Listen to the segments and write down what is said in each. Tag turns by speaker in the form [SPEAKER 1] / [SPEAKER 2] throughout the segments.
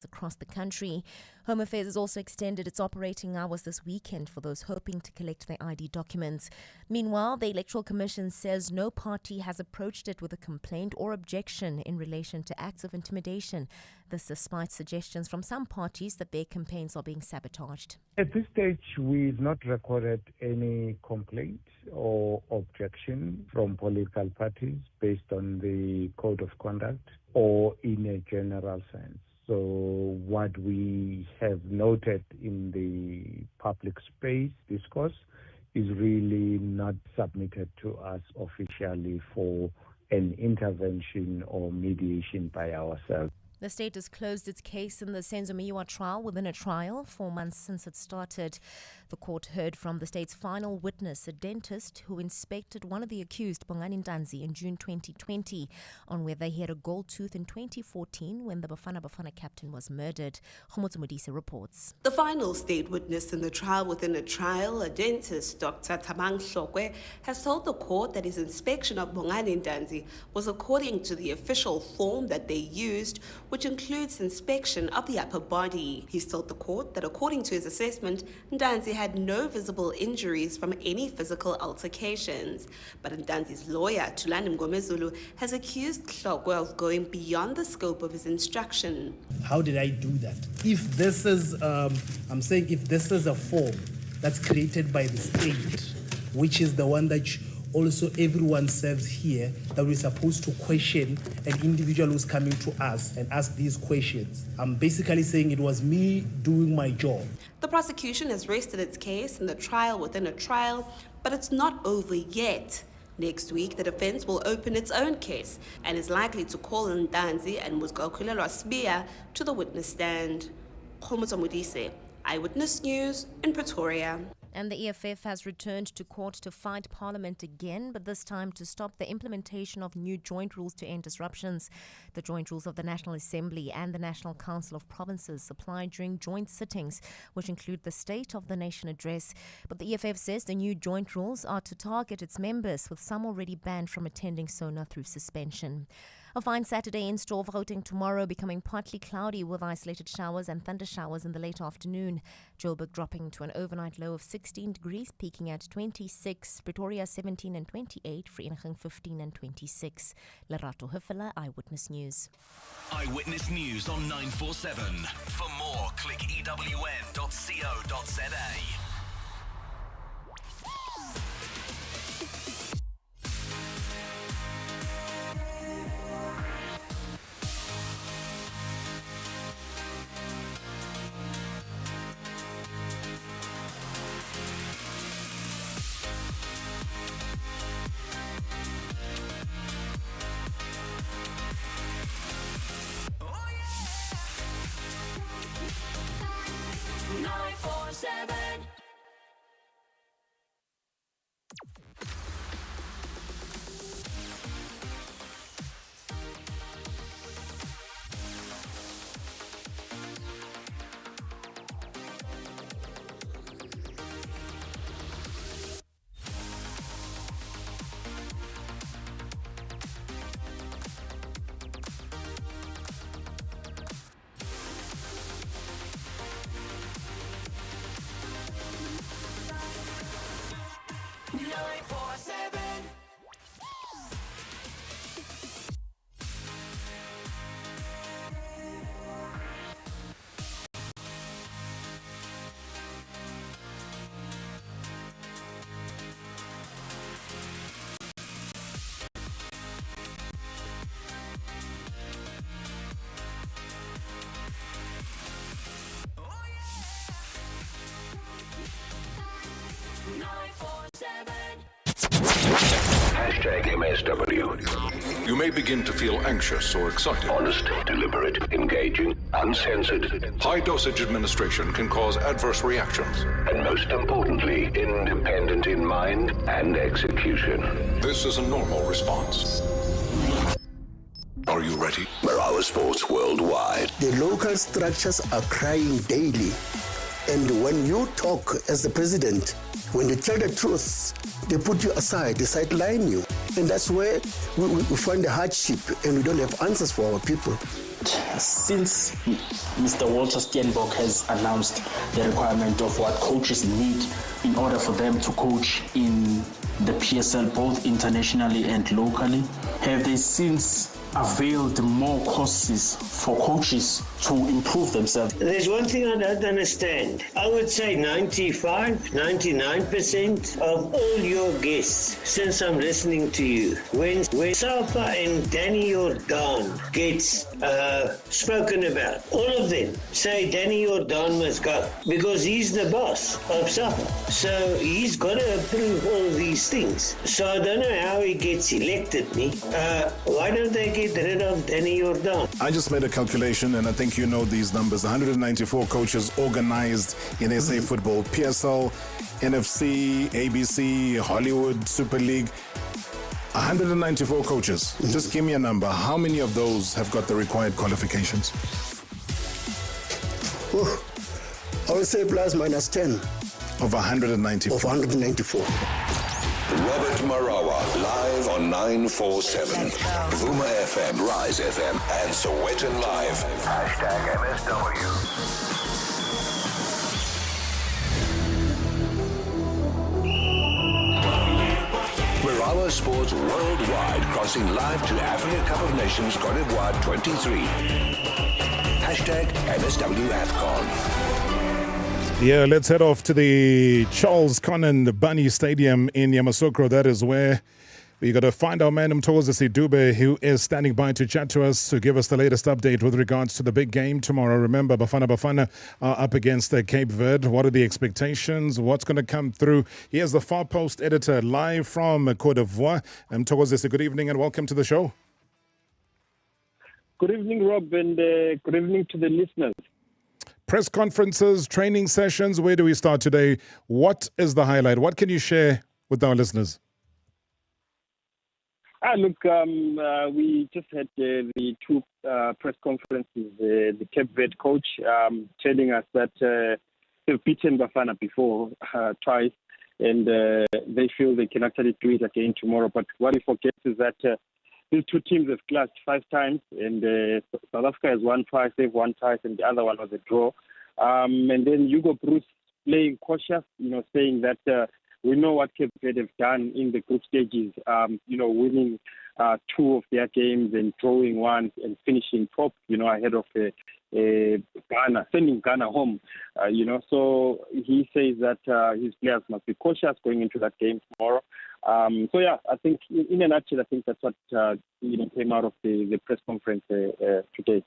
[SPEAKER 1] protests across the country. Home Affairs has also extended its operating hours this weekend for those hoping to collect their ID documents. Meanwhile, the Electoral Commission says no party has approached it with a complaint or objection in relation to acts of intimidation. This despite suggestions from some parties that their campaigns are being sabotaged.
[SPEAKER 2] At this stage, we've not recorded any complaint or objection from political parties based on the code of conduct or in a general sense. So what we have noted in the public space discourse is really not submitted to us officially for an intervention or mediation by ourselves.
[SPEAKER 1] The state has closed its case in the Ntsie Maphike trial within a trial 4 months since it started. The court heard from the state's final witness, a dentist who inspected one of the accused, Ntsie, in June 2020 on whether he had a gold tooth in 2014 when the Bafana captain was murdered. Ntsie Maphike reports.
[SPEAKER 3] The final state witness in the trial within a trial, a dentist, Dr. Thabang Hlokwe, has told the court that his inspection of Ntsie was according to the official form that they used, which includes inspection of the upper body. He's told the court that according to his assessment, Ntsie had no visible injuries from any physical altercations. But Ntanzi's lawyer, Tulani Mgomezulu, has accused Hlokwe of going beyond the scope of his instruction.
[SPEAKER 4] How did I do that? If this is, if this is a form that's created by the state, which is the one that also everyone serves here, that we're supposed to question an individual who's coming to us and ask these questions. I'm basically saying it was me doing my job.
[SPEAKER 3] The prosecution has rested its case in the trial within a trial, but it's not over yet. Next week, the defense will open its own case and is likely to call Ntsie and Musgakhulelwa Sibia to the witness stand. Ntsie Maphike, Eyewitness News in Pretoria.
[SPEAKER 1] And the EFF has returned to court to fight Parliament again, but this time to stop the implementation of new joint rules to end disruptions. The joint rules of the National Assembly and the National Council of Provinces apply during joint sittings, which include the State of the Nation address. But the EFF says the new joint rules are to target its members, with some already banned from attending Sena through suspension. A fine Saturday in store for Gauteng tomorrow, becoming partly cloudy with isolated showers and thunder showers in the late afternoon. Joburg dropping to an overnight low of 16 degrees, peaking at 26. Pretoria 17 and 28. Vereeniging 15 and 26. Lerato Huffela, Eyewitness News.
[SPEAKER 5] Eyewitness News on 947. For more, click ewn.co.za.
[SPEAKER 6] #MSW. You may begin to feel anxious or excited.
[SPEAKER 7] Honest, deliberate, engaging, uncensored.
[SPEAKER 6] High-dosage administration can cause adverse reactions.
[SPEAKER 7] And most importantly, independent in mind and execution.
[SPEAKER 6] This is a normal response. Are you ready?
[SPEAKER 7] Marawa Sports Worldwide.
[SPEAKER 8] The local structures are crying daily. And when you talk as the president, When they tell the truth, they put you aside, they sideline you. And that's where we find the hardship and we don't have answers for our people.
[SPEAKER 9] Since Mr. Walter Steenbok has announced the requirement of what coaches need in order for them to coach in the PSL, both internationally and locally, have they since availed more courses for coaches to improve themselves?
[SPEAKER 10] There's one thing I don't understand. I would say 99% of all your guests, since I'm listening to you, when Safa and Danny Jordan gets spoken about, all of them say Danny Jordan must go because he's the boss of Safa. So he's got to approve all these things. So I don't know how he gets elected. Why don't they get rid of Danny Jordan?
[SPEAKER 11] I just made a calculation, and I think you know these numbers. 194 coaches organized in SA football, PSL, NFC, ABC, Hollywood, Super League. 194 coaches. Just give me a number. How many of those have got the required qualifications?
[SPEAKER 8] I would say plus minus 10.
[SPEAKER 11] Of 194.
[SPEAKER 8] Of 194.
[SPEAKER 7] Robert Marawa, live on 947. Vuma FM, Rise FM, and Sowetan Live. #MSW. Marawa Sports Worldwide, crossing live to Africa Cup of Nations Cote d'Ivoire 23. #MSW AFCON.
[SPEAKER 11] Yeah, let's head off to the Charles Conan Bunny Stadium in Yamoussoukro. That is where we got to find our man Mthokozisi Dube, who is standing by to chat to us, to give us the latest update with regards to the big game tomorrow. Remember, Bafana are up against Cape Verde. What are the expectations? What's going to come through? Here's the Far Post editor live from Cote d'Ivoire. Mthokozisi, good evening and welcome to the show.
[SPEAKER 12] Good evening, Rob, and good evening to the listeners.
[SPEAKER 11] Press conferences, training sessions, where do we start today? What is the highlight? What can you share with our listeners?
[SPEAKER 12] Look, we just had the two press conferences. The Cape Verde coach telling us that they've beaten Bafana before twice, and they feel they can actually do it again tomorrow. But what he forgets is that these two teams have clashed 5 times, and South Africa has won twice, they've won twice, and the other one was a draw. And then Hugo Bruce playing cautious, saying that we know what Cape Verde have done in the group stages, winning 2 of their games and drawing 1 and finishing top, ahead of Ghana, sending Ghana home, So he says that his players must be cautious going into that game tomorrow. I think in a nutshell, I think that's what came out of the press conference today.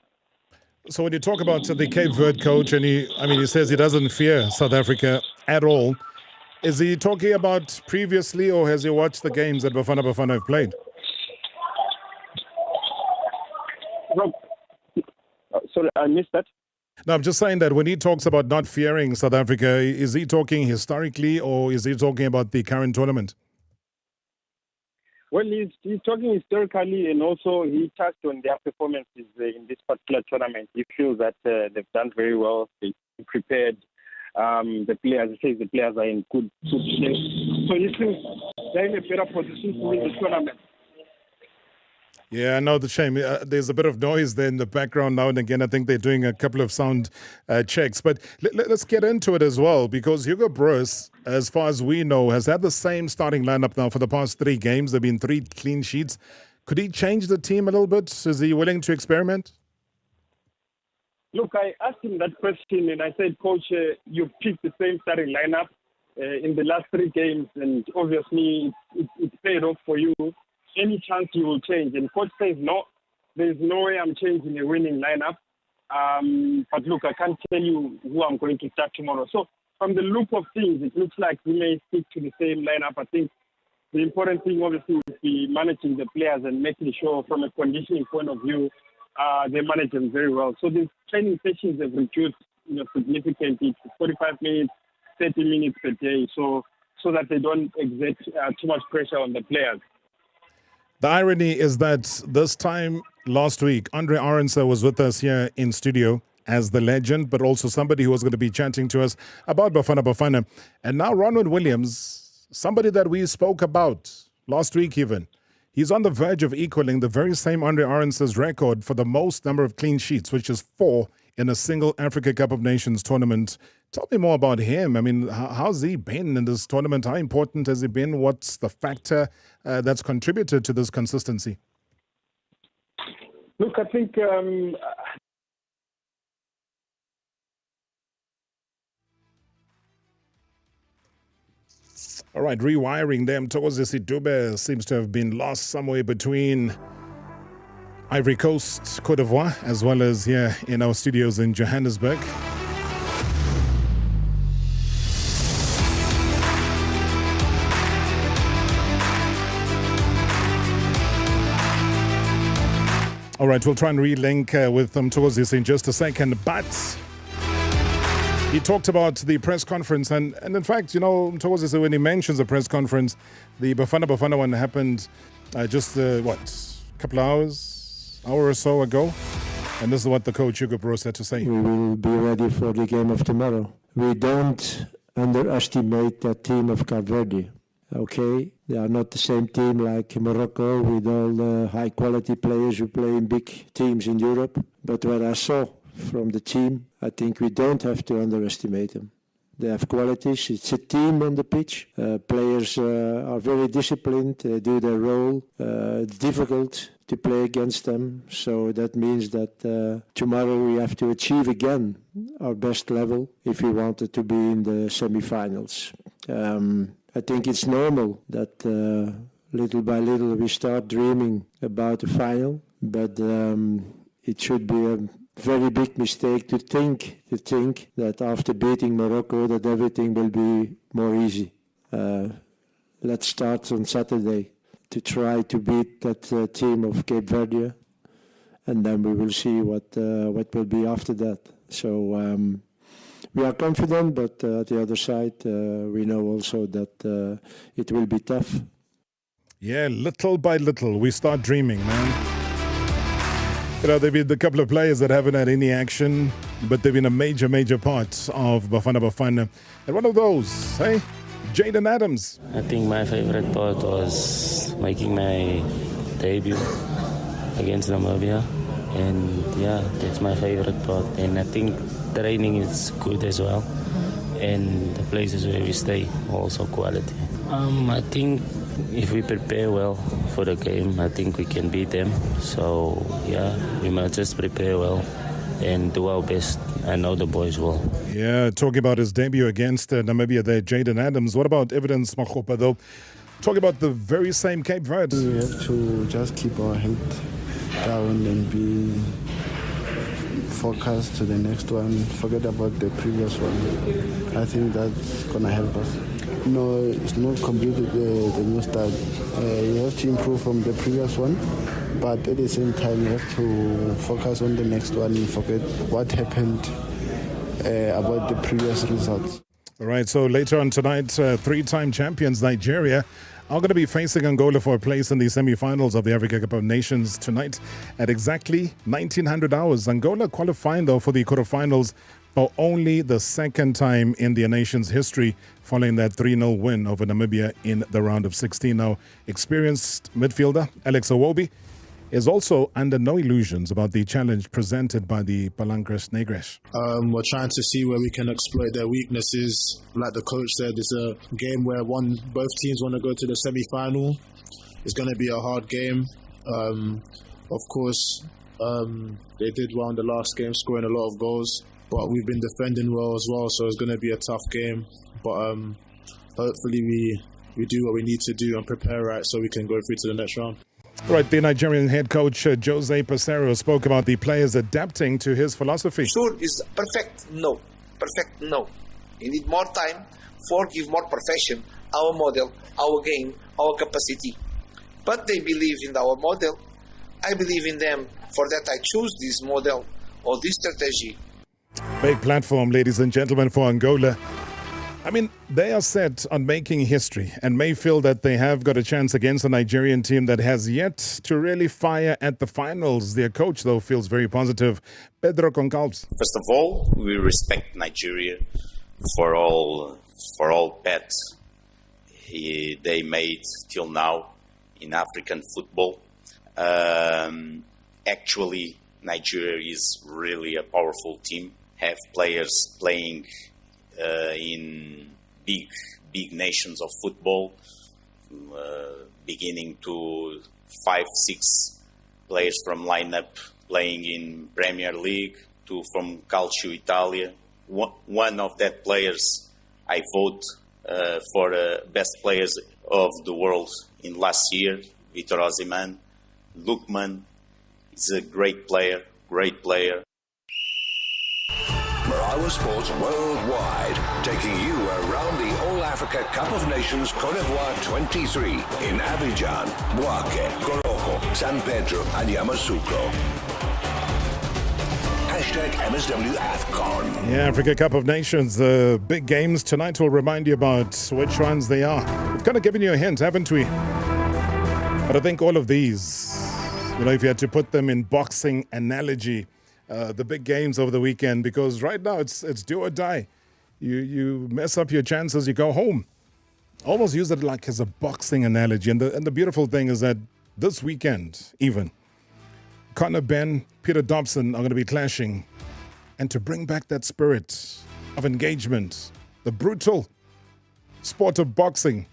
[SPEAKER 11] So when you talk about the Cape Verde coach, and he says he doesn't fear South Africa at all, is he talking about previously, or has he watched the games that Bafana have played?
[SPEAKER 12] Rob, sorry, I missed that.
[SPEAKER 11] No, I'm just saying that when he talks about not fearing South Africa, is he talking historically, or is he talking about the current tournament?
[SPEAKER 12] Well, he's talking historically, and also he touched on their performances in this particular tournament. He feels that they've done very well. They prepared the players. He says the players are in good shape. So he thinks they're in a better position to win the tournament.
[SPEAKER 11] Yeah, I know, the shame. There's a bit of noise there in the background now and again. I think they're doing a couple of sound checks. But let's get into it as well, because Hugo Bruce, as far as we know, has had the same starting lineup now for the past 3 games. There have been 3 clean sheets. Could he change the team a little bit? Is he willing to experiment?
[SPEAKER 12] Look, I asked him that question, and I said, Coach, you picked the same starting lineup in the last 3 games, and obviously it's paid off for you. Any chance you will change? And coach says, no, there's no way I'm changing a winning lineup. But look, I can't tell you who I'm going to start tomorrow. So from the look of things, it looks like we may stick to the same lineup. I think the important thing, obviously, would be managing the players and making sure from a conditioning point of view, they manage them very well. So the training sessions have reduced significantly to 45 minutes, 30 minutes per day, so that they don't exert too much pressure on the players.
[SPEAKER 11] The irony is that this time last week, Andre Arendse was with us here in studio, as the legend, but also somebody who was going to be chatting to us about Bafana Bafana. And now Ronwen Williams, somebody that we spoke about last week even. He's on the verge of equaling the very same Andre Arendse's record for the most number of clean sheets, which is 4 in a single Africa Cup of Nations tournament. Tell me more about him. I mean, how's he been in this tournament? How important has he been? What's the factor that's contributed to this consistency?
[SPEAKER 12] Look, I think
[SPEAKER 11] all right, rewiring them. Thokozisi Dube seems to have been lost somewhere between Ivory Coast, Cote d'Ivoire, as well as here in our studios in Johannesburg. All right, we'll try and relink with Thokozisi in just a second, but he talked about the press conference, and in fact, you know, Thokozisi, when he mentions the press conference, the Bafana one happened just, a couple of hours, hour or so ago, and this is what the coach Hugo Broos had to say.
[SPEAKER 13] We will be ready for the game of tomorrow. We don't underestimate that team of Cape Verde. Okay, they are not the same team like Morocco with all the high-quality players who play in big teams in Europe. But what I saw from the team, I think we don't have to underestimate them. They have qualities. It's a team on the pitch. Players are very disciplined. They do their role. It's difficult to play against them. So that means that tomorrow we have to achieve again our best level if we wanted to be in the semi-finals. I think it's normal that little by little we start dreaming about the final, but it should be a very big mistake to think that after beating Morocco that everything will be more easy. Let's start on Saturday to try to beat that team of Cape Verde, and then we will see what will be after that. So we are confident, but at the other side, we know also that it will be tough.
[SPEAKER 11] Yeah, little by little, we start dreaming, man. You know, they've been a couple of players that haven't had any action, but they've been a major part of Bafana Bafana. And one of those, hey, Jaden Adams.
[SPEAKER 14] I think my favorite part was making my debut against Namibia. And yeah, that's my favorite part. And I think training is good as well. And the places where we stay also quality. I think if we prepare well for the game, I think we can beat them. So yeah, we must just prepare well and do our best. I know the boys will.
[SPEAKER 11] Yeah, talking about his debut against Namibia there, Jaden Adams. What about Evidence Machopa though? Talking about the very same Cape Verde.
[SPEAKER 15] We have to just keep our head down and be focused to the next one. Forget about the previous one. I think that's going to help us. No, it's not completely the new start. You have to improve from the previous one, but at the same time you have to focus on the next one and forget what happened about the previous results.
[SPEAKER 11] All right, so later on tonight, three-time champions Nigeria are going to be facing Angola for a place in the semi-finals of the Africa Cup of Nations tonight at exactly 1900 hours. Angola qualifying, though, for the quarterfinals for only the second time in their nation's history following that 3-0 win over Namibia in the round of 16. Now, experienced midfielder Alex Iwobi is also under no illusions about the challenge presented by the Palancres Negres.
[SPEAKER 16] We're trying to see where we can exploit their weaknesses. Like the coach said, it's a game where both teams want to go to the semi-final. It's going to be a hard game. Of course, they did well in the last game, scoring a lot of goals. But we've been defending well as well, so it's going to be a tough game. But hopefully we do what we need to do and prepare right so we can go through to the next round.
[SPEAKER 11] Right, the Nigerian head coach Jose Peseiro spoke about the players adapting to his philosophy.
[SPEAKER 17] Sure is perfect? No. Perfect? No. You need more time, give more profession, our model, our game, our capacity. But they believe in our model. I believe in them. For that I choose this model or this strategy.
[SPEAKER 11] Big platform, ladies and gentlemen, for Angola. I mean, they are set on making history and may feel that they have got a chance against a Nigerian team that has yet to really fire at the finals. Their coach, though, feels very positive. Pedro Concalves.
[SPEAKER 18] First of all, we respect Nigeria for all bets they made till now in African football. Actually, Nigeria is really a powerful team. Have players playing in big nations of football, beginning to 5-6 players from lineup playing in Premier League to from Calcio Italia. One of that players I vote for best players of the world in last year, Victor Osimhen. Lookman is a great player.
[SPEAKER 7] Marawa Sports Worldwide, taking you around the All-Africa Cup of Nations Cote d'Ivoire 23 in Abidjan, Bouake, Koroko, San Pedro and Yamoussoukro. Hashtag MSW AFCON.
[SPEAKER 11] Yeah, Africa Cup of Nations, the big games tonight will remind you about which ones they are. We've kind of given you a hint, haven't we? But I think all of these, if you had to put them in boxing analogy, the big games over the weekend, because right now it's do or die. You mess up your chances, you go home. Almost use it like as a boxing analogy. And the beautiful thing is that this weekend, even, Conor Ben, Peter Dobson are going to be clashing. And to bring back that spirit of engagement, the brutal sport of boxing.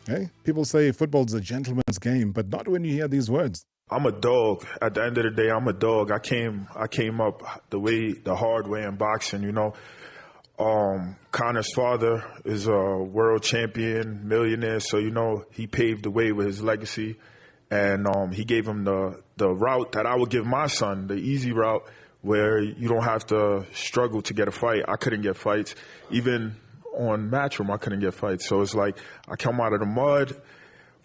[SPEAKER 11] Okay? People say football's a gentleman's game, but not when you hear these words.
[SPEAKER 16] I'm a dog. At the end of the day, I'm a dog. I came up the hard way in boxing, Conor's father is a world champion, millionaire, so he paved the way with his legacy, and he gave him the route that I would give my son, the easy route, where you don't have to struggle to get a fight. I couldn't get fights. Even on Matchroom, I couldn't get fights. So it's like I come out of the mud.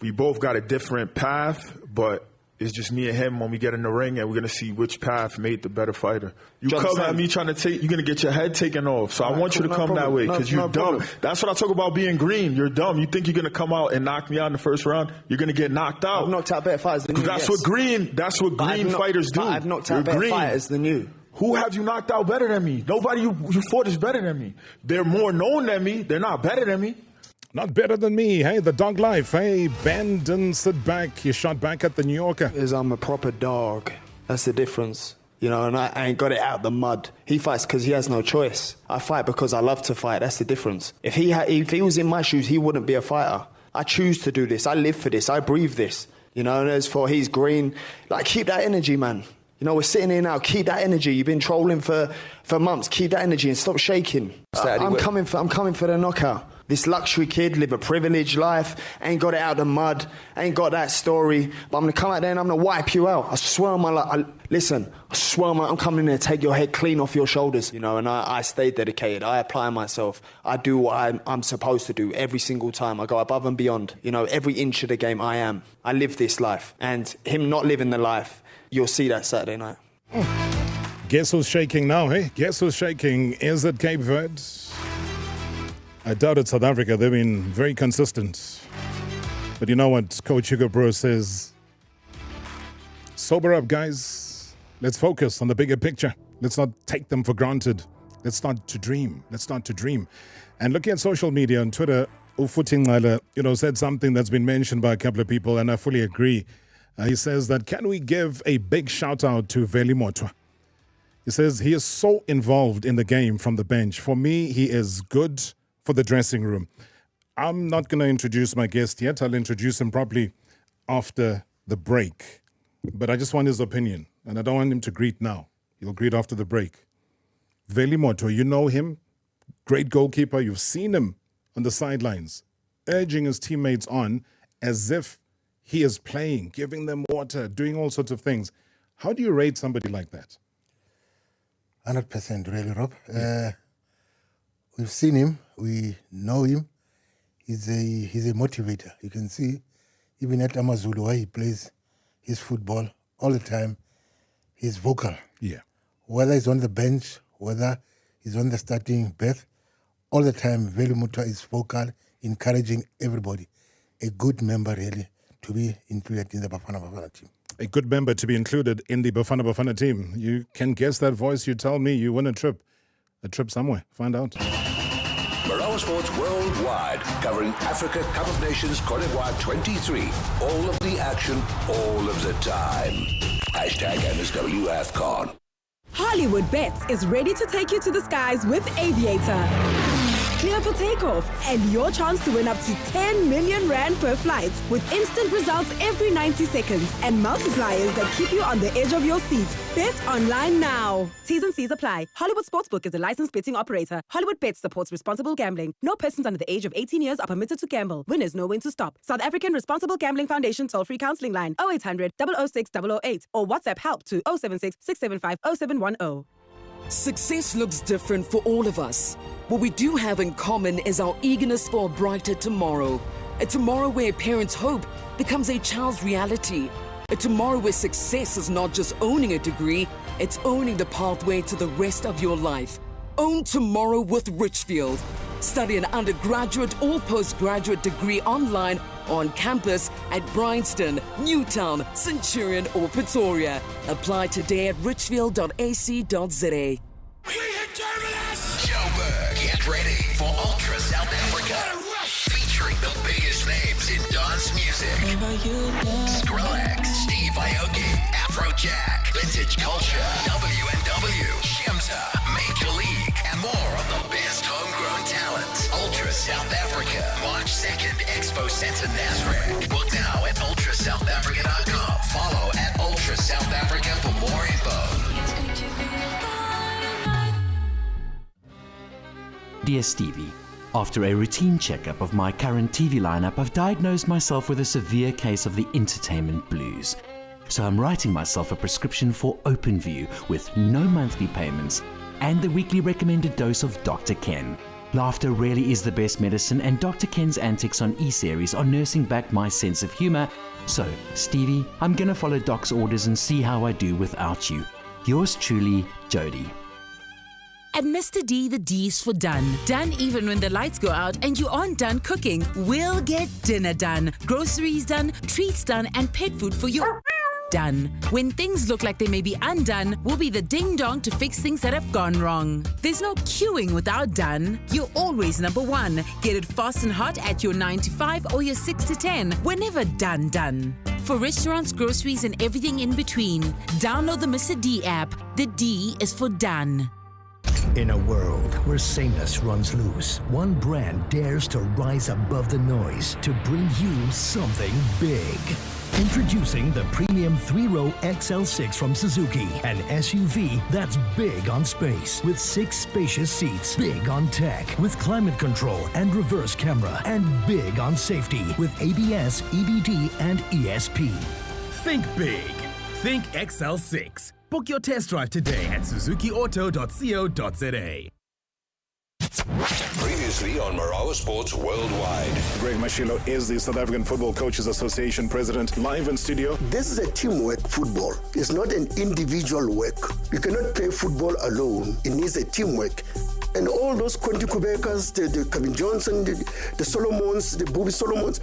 [SPEAKER 16] We both got a different path, but it's just me and him when we get in the ring, and we're going to see which path made the better fighter. You come at me trying to you're going to get your head taken off. So I want you to come that way because you're dumb. That's what I talk about being green. You're dumb. You think you're going to come out and knock me out in the first round? You're going to get knocked out.
[SPEAKER 19] I've knocked out better fighters than you.
[SPEAKER 16] That's what green fighters do.
[SPEAKER 19] I've knocked out better fighters than you.
[SPEAKER 16] Who have you knocked out better than me? Nobody you fought is better than me. They're more known than me. They're not better than me.
[SPEAKER 11] Not better than me. Hey, the dog life. Hey, bend and sit back. You shot back at the New Yorker.
[SPEAKER 19] I'm a proper dog. That's the difference. And I ain't got it out of the mud. He fights because he has no choice. I fight because I love to fight. That's the difference. If he was in my shoes, he wouldn't be a fighter. I choose to do this. I live for this. I breathe this. And as for he's green, keep that energy, man. We're sitting here now. Keep that energy. You've been trolling for months. Keep that energy and stop shaking. I'm coming for the knockout. This luxury kid, live a privileged life, ain't got it out of the mud, ain't got that story. But I'm going to come out there and I'm going to wipe you out. I swear on my life. Listen, I swear on my I'm coming in there to take your head clean off your shoulders. And I stay dedicated. I apply myself. I do what I'm supposed to do every single time. I go above and beyond. Every inch of the game I am. I live this life. And him not living the life, you'll see that Saturday night.
[SPEAKER 11] Guess who's shaking now, hey? Guess who's shaking? Is it Cape Verde? I doubt it's South Africa. They've been very consistent. But you know what Coach Hugo Broos says? Sober up, guys. Let's focus on the bigger picture. Let's not take them for granted. Let's start to dream. And looking at social media on Twitter, Ufutingala, said something that's been mentioned by a couple of people, and I fully agree. He says that, can we give a big shout out to Veli Motwa? He says he is so involved in the game from the bench. For me, he is good for the dressing room. I'm not going to introduce my guest yet. I'll introduce him properly after the break. But I just want his opinion, and I don't want him to greet now. He'll greet after the break. Veli Motwa, you know him, great goalkeeper. You've seen him on the sidelines, urging his teammates on as if he is playing, giving them water, doing all sorts of things. How do you rate somebody like that?
[SPEAKER 20] 100% really, Rob. We've seen him. We know him. He's a motivator. You can see, even at Amazulu, where he plays his football all the time, he's vocal.
[SPEAKER 11] Yeah.
[SPEAKER 20] Whether he's on the bench, whether he's on the starting berth, all the time, Velu Mutwa is vocal, encouraging everybody. A good member, really, to be included in the Bafana Bafana team.
[SPEAKER 11] A good member to be included in the Bafana Bafana team. You can guess that voice. You tell me you win a trip somewhere. Find out.
[SPEAKER 7] Marawa Sports Worldwide, covering Africa Cup of Nations Cote d'Ivoire 23. All of the action, all of the time. Hashtag MSW AFCON.
[SPEAKER 21] Hollywood Bets is ready to take you to the skies with Aviator. Clear for takeoff and your chance to win up to 10 million rand per flight with instant results every 90 seconds and multipliers that keep you on the edge of your seat. Bet online now. T's and C's apply. Hollywood Sportsbook is a licensed betting operator. Hollywood Bets supports responsible gambling. No persons under the age of 18 years are permitted to gamble. Winners know when to stop. South African Responsible Gambling Foundation toll-free counseling line 0800 006 008 or WhatsApp help to 076 675 0710.
[SPEAKER 22] Success looks different for all of us. What we do have in common is our eagerness for a brighter tomorrow. A tomorrow where parents' hope becomes a child's reality. A tomorrow where success is not just owning a degree, it's owning the pathway to the rest of your life. Own tomorrow with Richfield. Study an undergraduate or postgraduate degree online or on campus at Bryanston, Newtown, Centurion or Pretoria. Apply today at richfield.ac.za.
[SPEAKER 5] Joburg, get ready for Ultra South Africa. Featuring the biggest names in dance music. Skrillex, Steve Aoki, Afrojack, Vintage Culture, WNW, Shemza, Major League, and more of the best homegrown talent. Ultra South Africa, March 2nd, Expo Center Nasrec. Book now at ultrasouthafrica.com. Follow at Ultra South Africa for more info.
[SPEAKER 23] Dear Stevie, after a routine checkup of my current TV lineup, I've diagnosed myself with a severe case of the entertainment blues. So I'm writing myself a prescription for OpenView with no monthly payments and the weekly recommended dose of Dr. Ken. Laughter really is the best medicine, and Dr. Ken's antics on E-Series are nursing back my sense of humor. So, Stevie, I'm gonna follow Doc's orders and see how I do without you. Yours truly, Jody.
[SPEAKER 24] At Mr. D, the D's for done. Done even when the lights go out and you aren't done cooking. We'll get dinner done, groceries done, treats done, and pet food for you done. When things look like they may be undone, we'll be the ding-dong to fix things that have gone wrong. There's no queuing without done. You're always number one. Get it fast and hot at your 9 to 5 or your 6 to 10, whenever done. For restaurants, groceries, and everything in between, download the Mr. D app. The D is for done.
[SPEAKER 25] In a world where sameness runs loose, one brand dares to rise above the noise to bring you something big. Introducing the premium 3-row XL6 from Suzuki, an SUV that's big on space, with 6 spacious seats, big on tech, with climate control and reverse camera, and big on safety, with ABS, EBD, and ESP.
[SPEAKER 26] Think big. Think XL6. Book your test drive today at suzukiauto.co.za.
[SPEAKER 7] Previously on Marawa Sports Worldwide.
[SPEAKER 11] Greg Mashilo is the South African Football Coaches Association president, live in studio.
[SPEAKER 8] This is a teamwork football. It's not an individual work. You cannot play football alone. It needs a teamwork. And all those Conti Quebecers, the Kevin Johnson, the Solomons, the Bobby Solomons,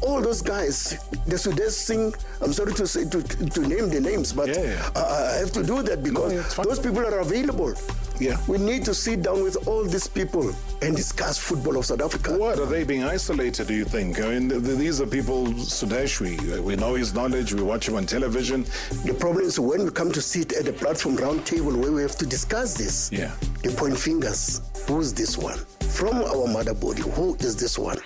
[SPEAKER 8] all those guys, the Sudes Singh, I'm sorry to say to name the names, but I have to do that because those people are available.
[SPEAKER 11] Yeah.
[SPEAKER 8] We need to sit down with all these people and discuss football of South Africa.
[SPEAKER 11] What, are they being isolated, do you think? I mean, these are people, Sudesh, we know his knowledge, we watch him on television.
[SPEAKER 8] The problem is when we come to sit at the platform round table where we have to discuss this, they point fingers. Who's this one? From our mother body, who is this one?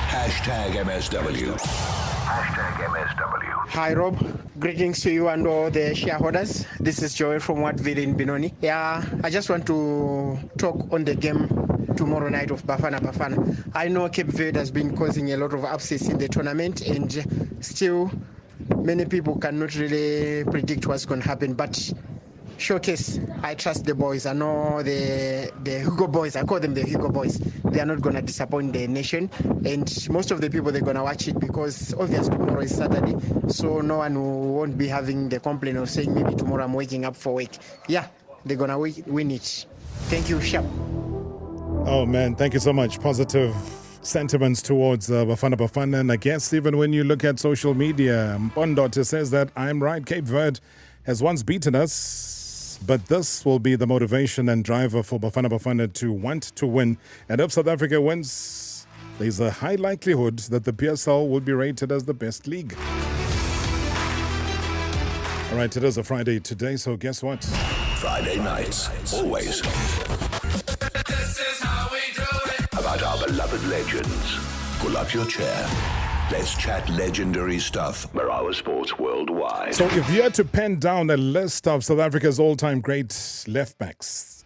[SPEAKER 7] Hashtag MSW. Hashtag MSW.
[SPEAKER 27] Hi, Rob. Greetings to you and all the shareholders. This is Joel from Watville in Benoni. I just want to talk on the game tomorrow night of Bafana. I know Cape Verde has been causing a lot of upsets in the tournament, and still many people cannot really predict what's going to happen. But Showcase, I trust the boys. I know the Hugo boys. I call them the Hugo boys. They are not going to disappoint the nation. And most of the people, they're going to watch it because obviously tomorrow is Saturday. So no one won't be having the complaint of saying maybe tomorrow I'm waking up for work. Yeah, they're going to win it. Thank you, Sharp.
[SPEAKER 11] Oh man, thank you so much. Positive sentiments towards Bafana. And I guess even when you look at social media, Mbondote says that I'm right. Cape Verde has once beaten us, but this will be the motivation and driver for Bafana to want to win. And if South Africa wins, there's a high likelihood that the PSL will be rated as the best league. All right, it is a Friday today, so guess what?
[SPEAKER 7] Friday nights, always.
[SPEAKER 5] This is how we do it.
[SPEAKER 7] About our beloved legends. Pull up your chair. Let's chat legendary stuff. Marawa Sports Worldwide.
[SPEAKER 11] So if you had to pen down a list of South Africa's all-time great left-backs,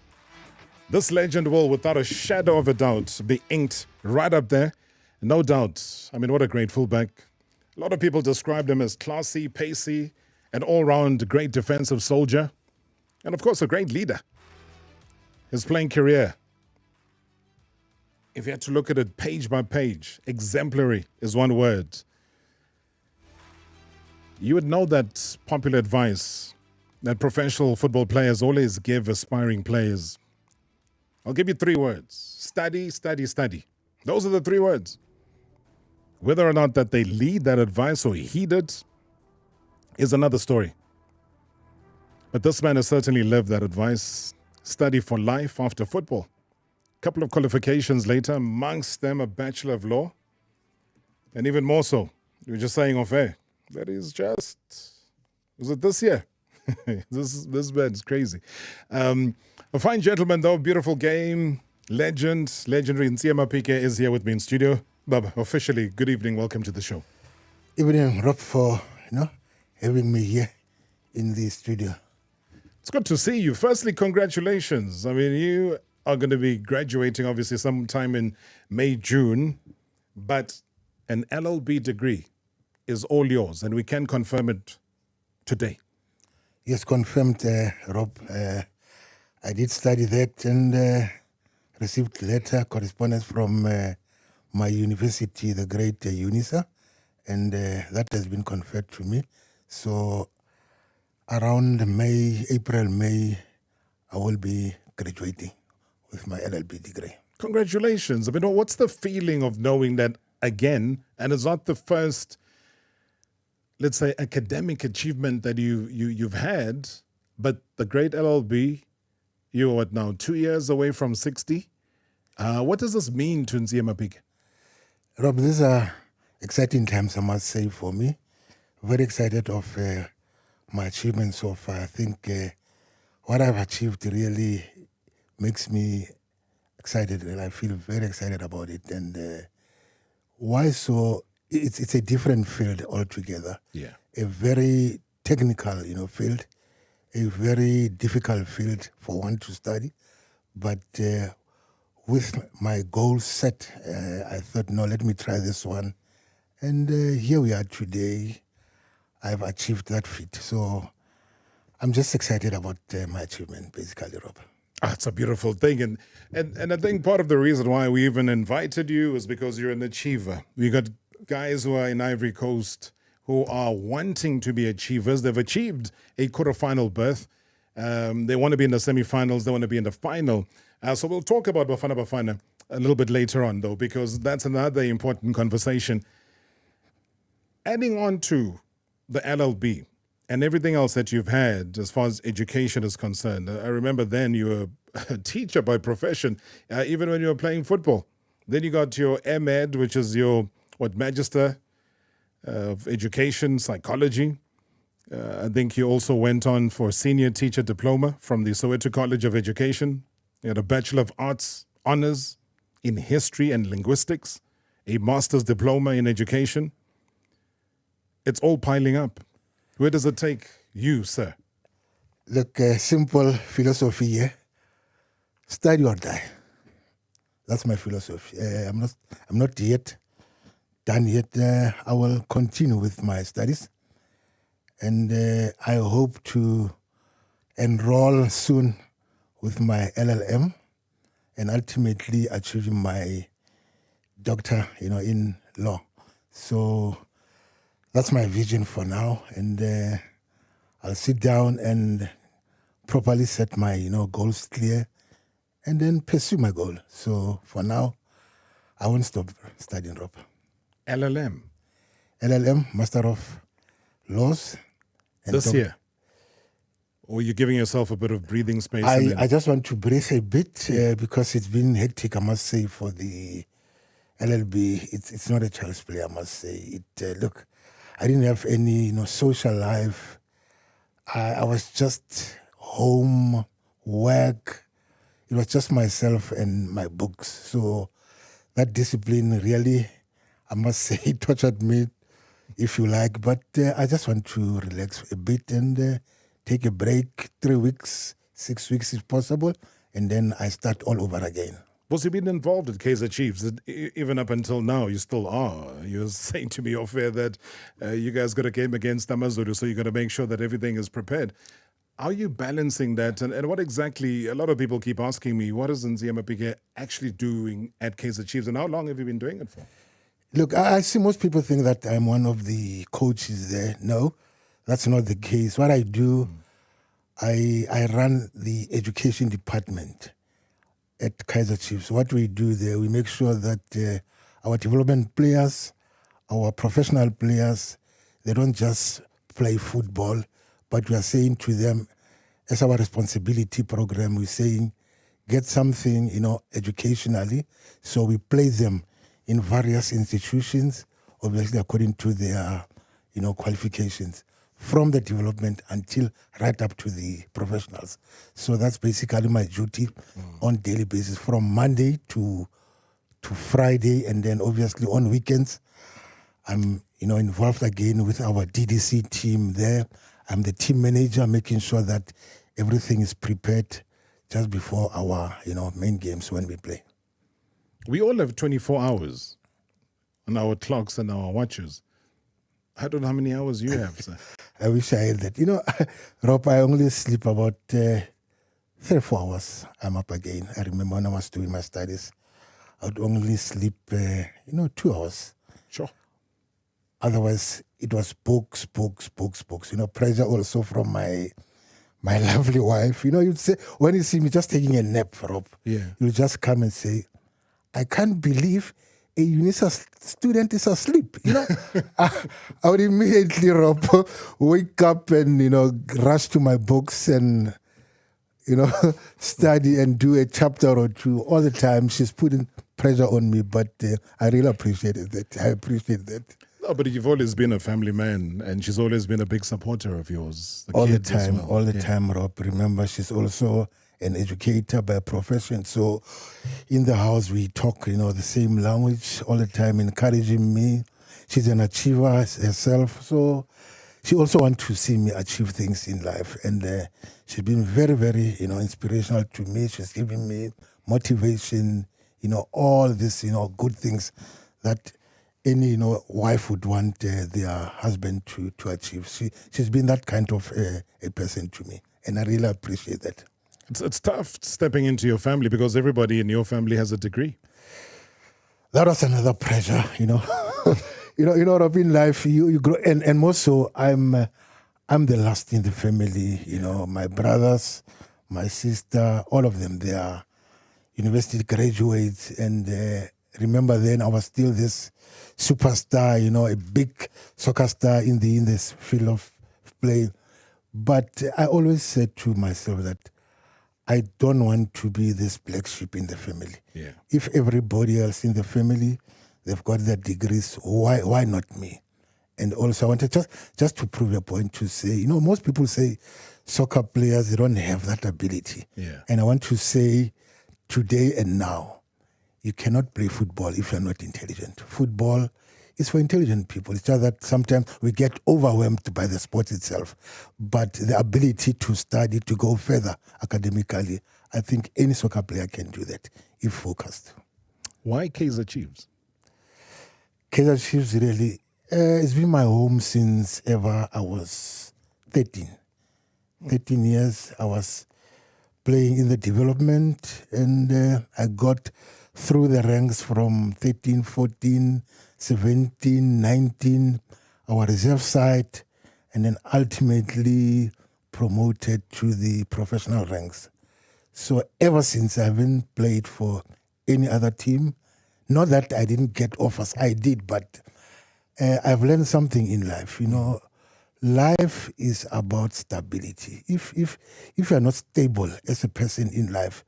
[SPEAKER 11] this legend will, without a shadow of a doubt, be inked right up there. No doubt. I mean, what a great fullback. A lot of people described him as classy, pacey, an all-round great defensive soldier, and of course a great leader. His playing career, if you had to look at it page by page, exemplary is one word. You would know that popular advice that professional football players always give aspiring players. I'll give you 3 words. Study, study, study. Those are the 3 words. Whether or not that they lead that advice or heed it is another story. But this man has certainly lived that advice. Study for life after football. A couple of qualifications later, amongst them a Bachelor of Law. And even more so, you were just saying off air, that is just, was it this year? This man's crazy. A fine gentleman though, beautiful game, legendary Ntsie Maphike is here with me in studio. Baba, officially, good evening, welcome to the show.
[SPEAKER 20] Evening, Rob, for having me here in the studio.
[SPEAKER 11] It's good to see you. Firstly, congratulations. I mean, you are going to be graduating, obviously, sometime in May, June, but an LLB degree is all yours, and we can confirm it today.
[SPEAKER 20] Yes, confirmed, Rob. I did study that and received letter correspondence from my university, the great UNISA, and that has been conferred to me. So around April, May, I will be graduating with my LLB degree.
[SPEAKER 11] Congratulations. I mean, what's the feeling of knowing that again, and it's not the first, let's say, academic achievement that you've had, but the great LLB, you're what now, 2 years away from 60? What does this mean to Ntsie Maphike?
[SPEAKER 20] Rob, these are exciting times, I must say, for me. Very excited of my achievements so far. I think what I've achieved really makes me excited, and I feel very excited about it. And why so? It's a different field altogether.
[SPEAKER 11] Yeah,
[SPEAKER 20] a very technical, field, a very difficult field for one to study. But with my goals set, I thought, no, let me try this one. And here we are today. I've achieved that feat. So I'm just excited about my achievement, basically, Rob.
[SPEAKER 11] It's a beautiful thing. And I think part of the reason why we even invited you is because you're an achiever. We got guys who are in Ivory Coast who are wanting to be achievers. They've achieved a quarterfinal berth. They want to be in the semifinals. They want to be in the final. So we'll talk about Bafana a little bit later on, though, because that's another important conversation. Adding on to the LLB and everything else that you've had as far as education is concerned. I remember then you were a teacher by profession, even when you were playing football. Then you got your MEd, which is your, Magister of Education, Psychology. I think you also went on for a senior teacher diploma from the Soweto College of Education. You had a Bachelor of Arts Honours in History and Linguistics, a Master's Diploma in Education. It's all piling up. Where does it take you, sir?
[SPEAKER 20] Look, simple philosophy here. Study or die. That's my philosophy. I'm not yet done yet. I will continue with my studies. And I hope to enroll soon with my LLM and ultimately achieving my doctor, in law. So that's my vision for now. And I'll sit down and properly set my, goals clear and then pursue my goal. So for now, I won't stop studying, Rob.
[SPEAKER 11] LLM,
[SPEAKER 20] Master of Laws. And
[SPEAKER 11] this year? Or you're giving yourself a bit of breathing space?
[SPEAKER 20] I just want to breathe a bit because it's been hectic, I must say, for the LLB. It's not a child's play, I must say. Look, I didn't have any social life. I was just home, work. It was just myself and my books. So that discipline really, I must say, tortured me, if you like. But I just want to relax a bit and take a break, 3 weeks, 6 weeks if possible, and then I start all over again.
[SPEAKER 11] Was you been involved at Kaizer Chiefs? Even up until now, you still are. You're saying to me off air that you guys got a game against AmaZulu, so you got to make sure that everything is prepared. How are you balancing that? And what exactly, a lot of people keep asking me, what is Ntsie Maphike actually doing at Kaizer Chiefs, and how long have you been doing it for?
[SPEAKER 20] Look, I see most people think that I'm one of the coaches there. No, that's not the case. What I do, I run the education department at Kaizer Chiefs. What we do there, we make sure that our development players, our professional players, they don't just play football, but we are saying to them, as our responsibility program, we're saying, get something, educationally. So we play them in various institutions, obviously according to their, qualifications, from the development until right up to the professionals. So that's basically my duty on daily basis, from Monday to Friday, and then obviously on weekends, I'm involved again with our DDC team there. I'm the team manager, making sure that everything is prepared just before our main games when we play.
[SPEAKER 11] We all have 24 hours on our clocks and our watches. I don't know how many hours you have, sir.
[SPEAKER 20] I wish I had that. Rob, I only sleep about 3-4 hours. I'm up again. I remember when I was doing my studies, I would only sleep, 2 hours.
[SPEAKER 11] Sure.
[SPEAKER 20] Otherwise, it was books. Pressure also from my lovely wife. You'd say, when you see me just taking a nap, Rob, you'll just come and say, I can't believe a UNISA student is asleep. I would immediately, Rob, wake up and, rush to my books and, study and do a chapter or two. All the time, she's putting pressure on me, but I really appreciated that. I appreciate that.
[SPEAKER 11] No, but you've always been a family man, and she's always been a big supporter of yours.
[SPEAKER 20] All the time, Rob. Remember, she's also an educator by profession. So in the house, we talk, the same language all the time, encouraging me. She's an achiever herself. So she also wants to see me achieve things in life. And she's been very, very, inspirational to me. She's giving me motivation, all this, good things that any, wife would want their husband to achieve. She's been that kind of a person to me. And I really appreciate that.
[SPEAKER 11] It's tough stepping into your family because everybody in your family has a degree.
[SPEAKER 20] That was another pressure, Rob, in life, you grow, and more so, I'm the last in the family, my brothers, my sister, all of them, they are university graduates, and remember then I was still this superstar, a big soccer star in this field of play. But I always said to myself that I don't want to be this black sheep in the family.
[SPEAKER 11] Yeah.
[SPEAKER 20] If everybody else in the family, they've got their degrees, why not me? And also I wanted just to prove a point to say, most people say soccer players, they don't have that ability.
[SPEAKER 11] Yeah.
[SPEAKER 20] And I want to say today and now, you cannot play football if you're not intelligent. Football is for intelligent people. It's just that sometimes we get overwhelmed by the sport itself. But the ability to study, to go further academically, I think any soccer player can do that if focused.
[SPEAKER 11] Why Kaizer Chiefs?
[SPEAKER 20] Kaizer Chiefs really, it's been my home since ever I was 13. 13 years I was playing in the development, and I got through the ranks from 13, 14, 17, 19, our reserve side, and then ultimately promoted to the professional ranks. So ever since, I haven't played for any other team. Not that I didn't get offers, I did, but I've learned something in life. You know, life is about stability. If you're not stable as a person in life,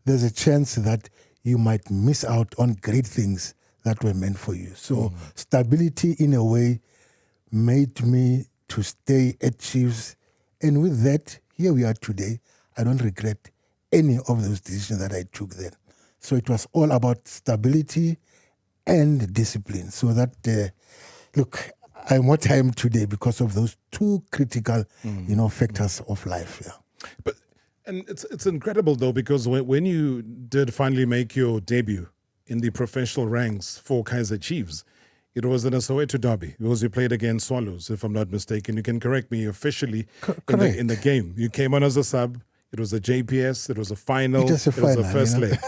[SPEAKER 20] there's a chance that you might miss out on great things that were meant for you. So stability, in a way, made me to stay at Chiefs. And with that, here we are today. I don't regret any of those decisions that I took then. So it was all about stability and discipline. So that, look, I'm what I am today because of those two critical, factors of life. Yeah.
[SPEAKER 11] But and it's incredible though, because when you did finally make your debut in the professional ranks for Kaizer Chiefs, it was in a Soweto derby. Because you played against Swallows, if I'm not mistaken. You can correct me officially in the game. You came on as a sub. It was a JPS. It was a final.
[SPEAKER 20] It was a
[SPEAKER 11] first leg.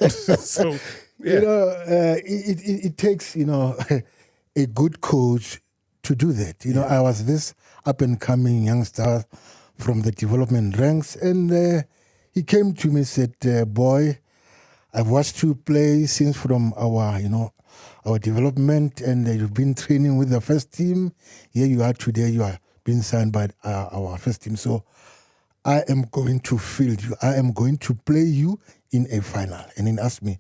[SPEAKER 11] So, yeah.
[SPEAKER 20] It takes, a good coach to do that. I was this up-and-coming youngster from the development ranks, and he came to me and said, boy, I've watched you play since from our development, and you've been training with the first team. Here you are today, you are being signed by our first team. So I am going to field you. I am going to play you in a final. And then asked me,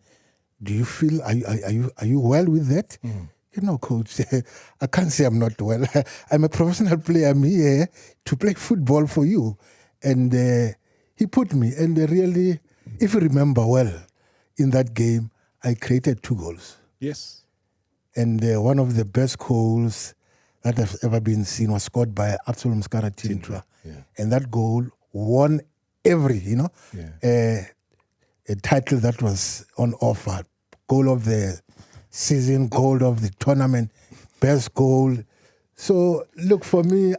[SPEAKER 20] do you feel, are you well with that? Coach, I can't say I'm not well. I'm a professional player. I'm here to play football for you. And he put me. And really, if you remember well, in that game, I created 2 goals.
[SPEAKER 11] Yes.
[SPEAKER 20] And one of the best goals that has ever been seen was scored by Absalom Skara-Tintwa.
[SPEAKER 11] Yeah.
[SPEAKER 20] And that goal won every, a title that was on offer. Goal of the season, goal of the tournament, best goal. So, look, for me,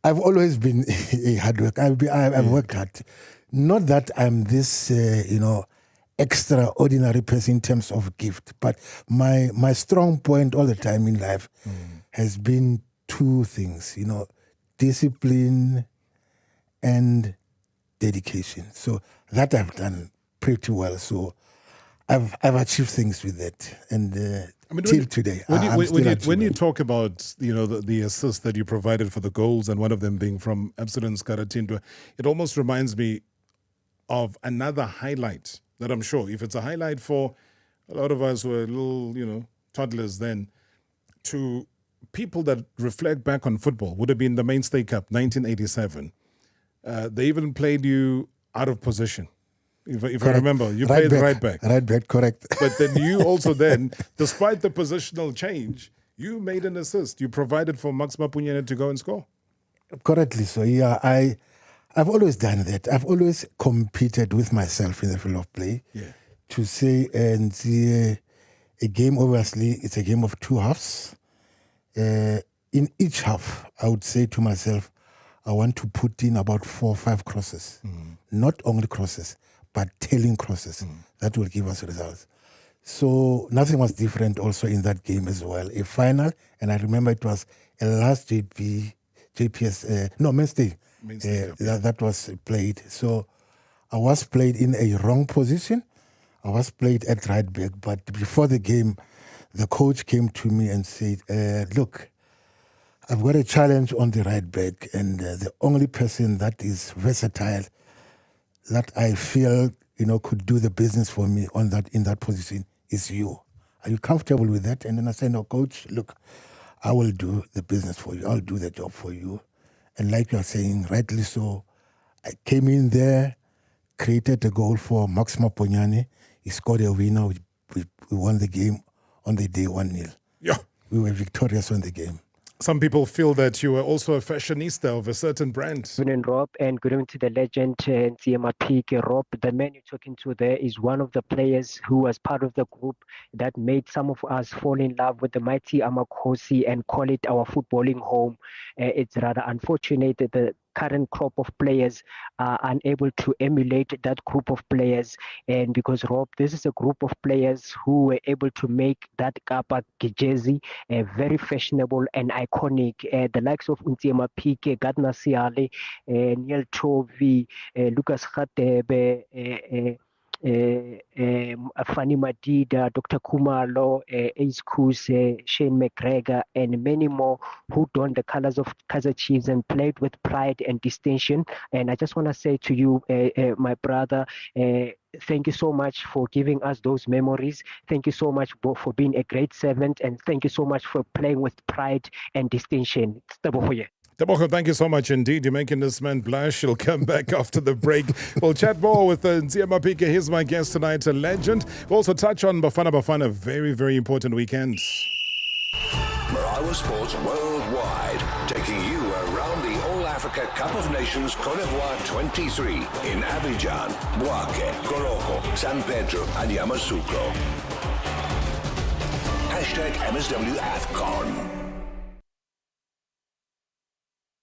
[SPEAKER 20] I've always been a hard worker. I've worked hard. Not that I'm this, extraordinary person in terms of gift, but my strong point all the time in life has been 2 things, discipline and dedication. So that I've done pretty well. So I've achieved things with that, and till today,
[SPEAKER 11] when you talk about the assist that you provided for the goals, and one of them being from Absalom Skara-Tintwa, it almost reminds me of another highlight that I'm sure, if it's a highlight for a lot of us who were little, toddlers then, to people that reflect back on football, would have been the Mainstay Cup, 1987. They even played you out of position. If I remember, you played right back.
[SPEAKER 20] Right back, correct.
[SPEAKER 11] But then you also despite the positional change, you made an assist. You provided for Max Mapunyane to go and score.
[SPEAKER 20] Correctly so, yeah. I've always done that. I've always competed with myself in the field of play.
[SPEAKER 11] Yeah.
[SPEAKER 20] To say, and see, a game, obviously, it's a game of 2 halves. In each half, I would say to myself, I want to put in about 4 or 5 crosses. Not only crosses, but tailing crosses. That will give us results. So nothing was different also in that game as well. A final, and I remember it was a last Mainstay. That was played. So I was played in a wrong position. I was played at right back. But before the game, the coach came to me and said, look, I've got a challenge on the right back, and the only person that is versatile that I feel, could do the business for me in that position is you. Are you comfortable with that? And then I said, no, coach, look, I will do the business for you. I'll do the job for you. And like you're saying, rightly so, I came in there, created a goal for Max Mapunyane. He scored a winner. We won the game on the day 1-0.
[SPEAKER 11] Yeah.
[SPEAKER 20] We were victorious on the game.
[SPEAKER 11] Some people feel that you were also a fashionista of a certain brand.
[SPEAKER 1] Good evening, Rob, and good evening to the legend, Ntsie Maphike. Rob, the man you're talking to there is one of the players who was part of the group that made some of us fall in love with the mighty Amakhosi and call it our footballing home. It's rather unfortunate that current crop of players are unable to emulate that group of players. And because, Rob, this is a group of players who were able to make that Kapa jersey very fashionable and iconic. The likes of Ntsie Maphike, Gardner Siale, Neil Tovi, Lucas Khatebe, Fanny Madida, Dr. Kumalo, Ace Kuse, Shane McGregor, and many more who donned the colors of Kaizer Chiefs and played with pride and distinction. And I just want to say to you, my brother, thank you so much for giving us those memories. Thank you so much for being a great servant, and thank you so much for playing with pride and distinction.
[SPEAKER 11] Tebogo, thank you so much indeed. You're making this man blush. He'll come back after the break. We'll chat more with Ntsie Maphike. He's my guest tonight, a legend. We'll also touch on Bafana, very, very important weekend.
[SPEAKER 7] Marawa Sports Worldwide, taking you around the All-Africa Cup of Nations Cote d'Ivoire 23 in Abidjan, Bouake, Koroko, San Pedro and Yamoussoukro. #MSW AFCON.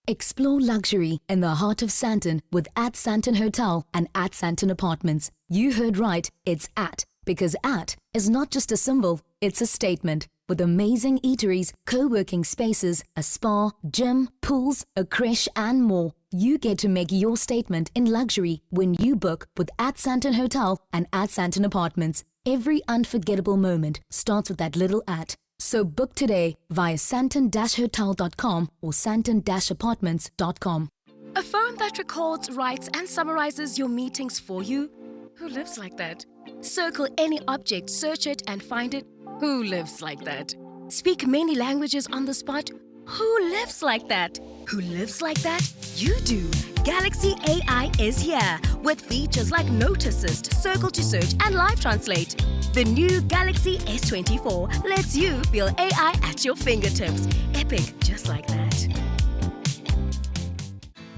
[SPEAKER 2] Explore luxury in the heart of Sandton with at Sandton Hotel and at Sandton Apartments. You heard right, it's at, because at is not just a symbol, it's a statement. With amazing eateries, co-working spaces, a spa, gym, pools, a creche and more. You get to make your statement in luxury when you book with at Sandton Hotel and at Sandton Apartments. Every unforgettable moment starts with that little at. So book today via santon-hotel.com or santon-apartments.com.
[SPEAKER 3] A phone that records, writes and summarizes your meetings for you? Who lives like that? Circle any object, search it and find it? Who lives like that? Speak many languages on the spot? Who lives like that? Who lives like that? You do. Galaxy AI is here with features like Note Assist, Circle to Search and Live Translate. The new Galaxy S24 lets you feel AI at your fingertips. Epic, just like that.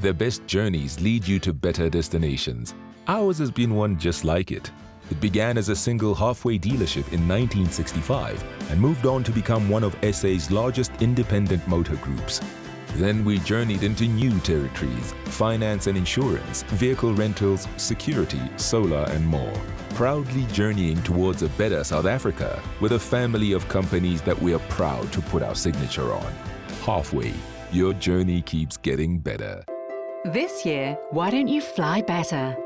[SPEAKER 4] The best journeys lead you to better destinations. Ours has been one just like it. It began as a single halfway dealership in 1965 and moved on to become one of SA's largest independent motor groups. Then we journeyed into new territories: finance and insurance, vehicle rentals, security, solar and more. Proudly journeying towards a better South Africa with a family of companies that we are proud to put our signature on. Halfway, your journey keeps getting better.
[SPEAKER 6] This year, why don't you fly better?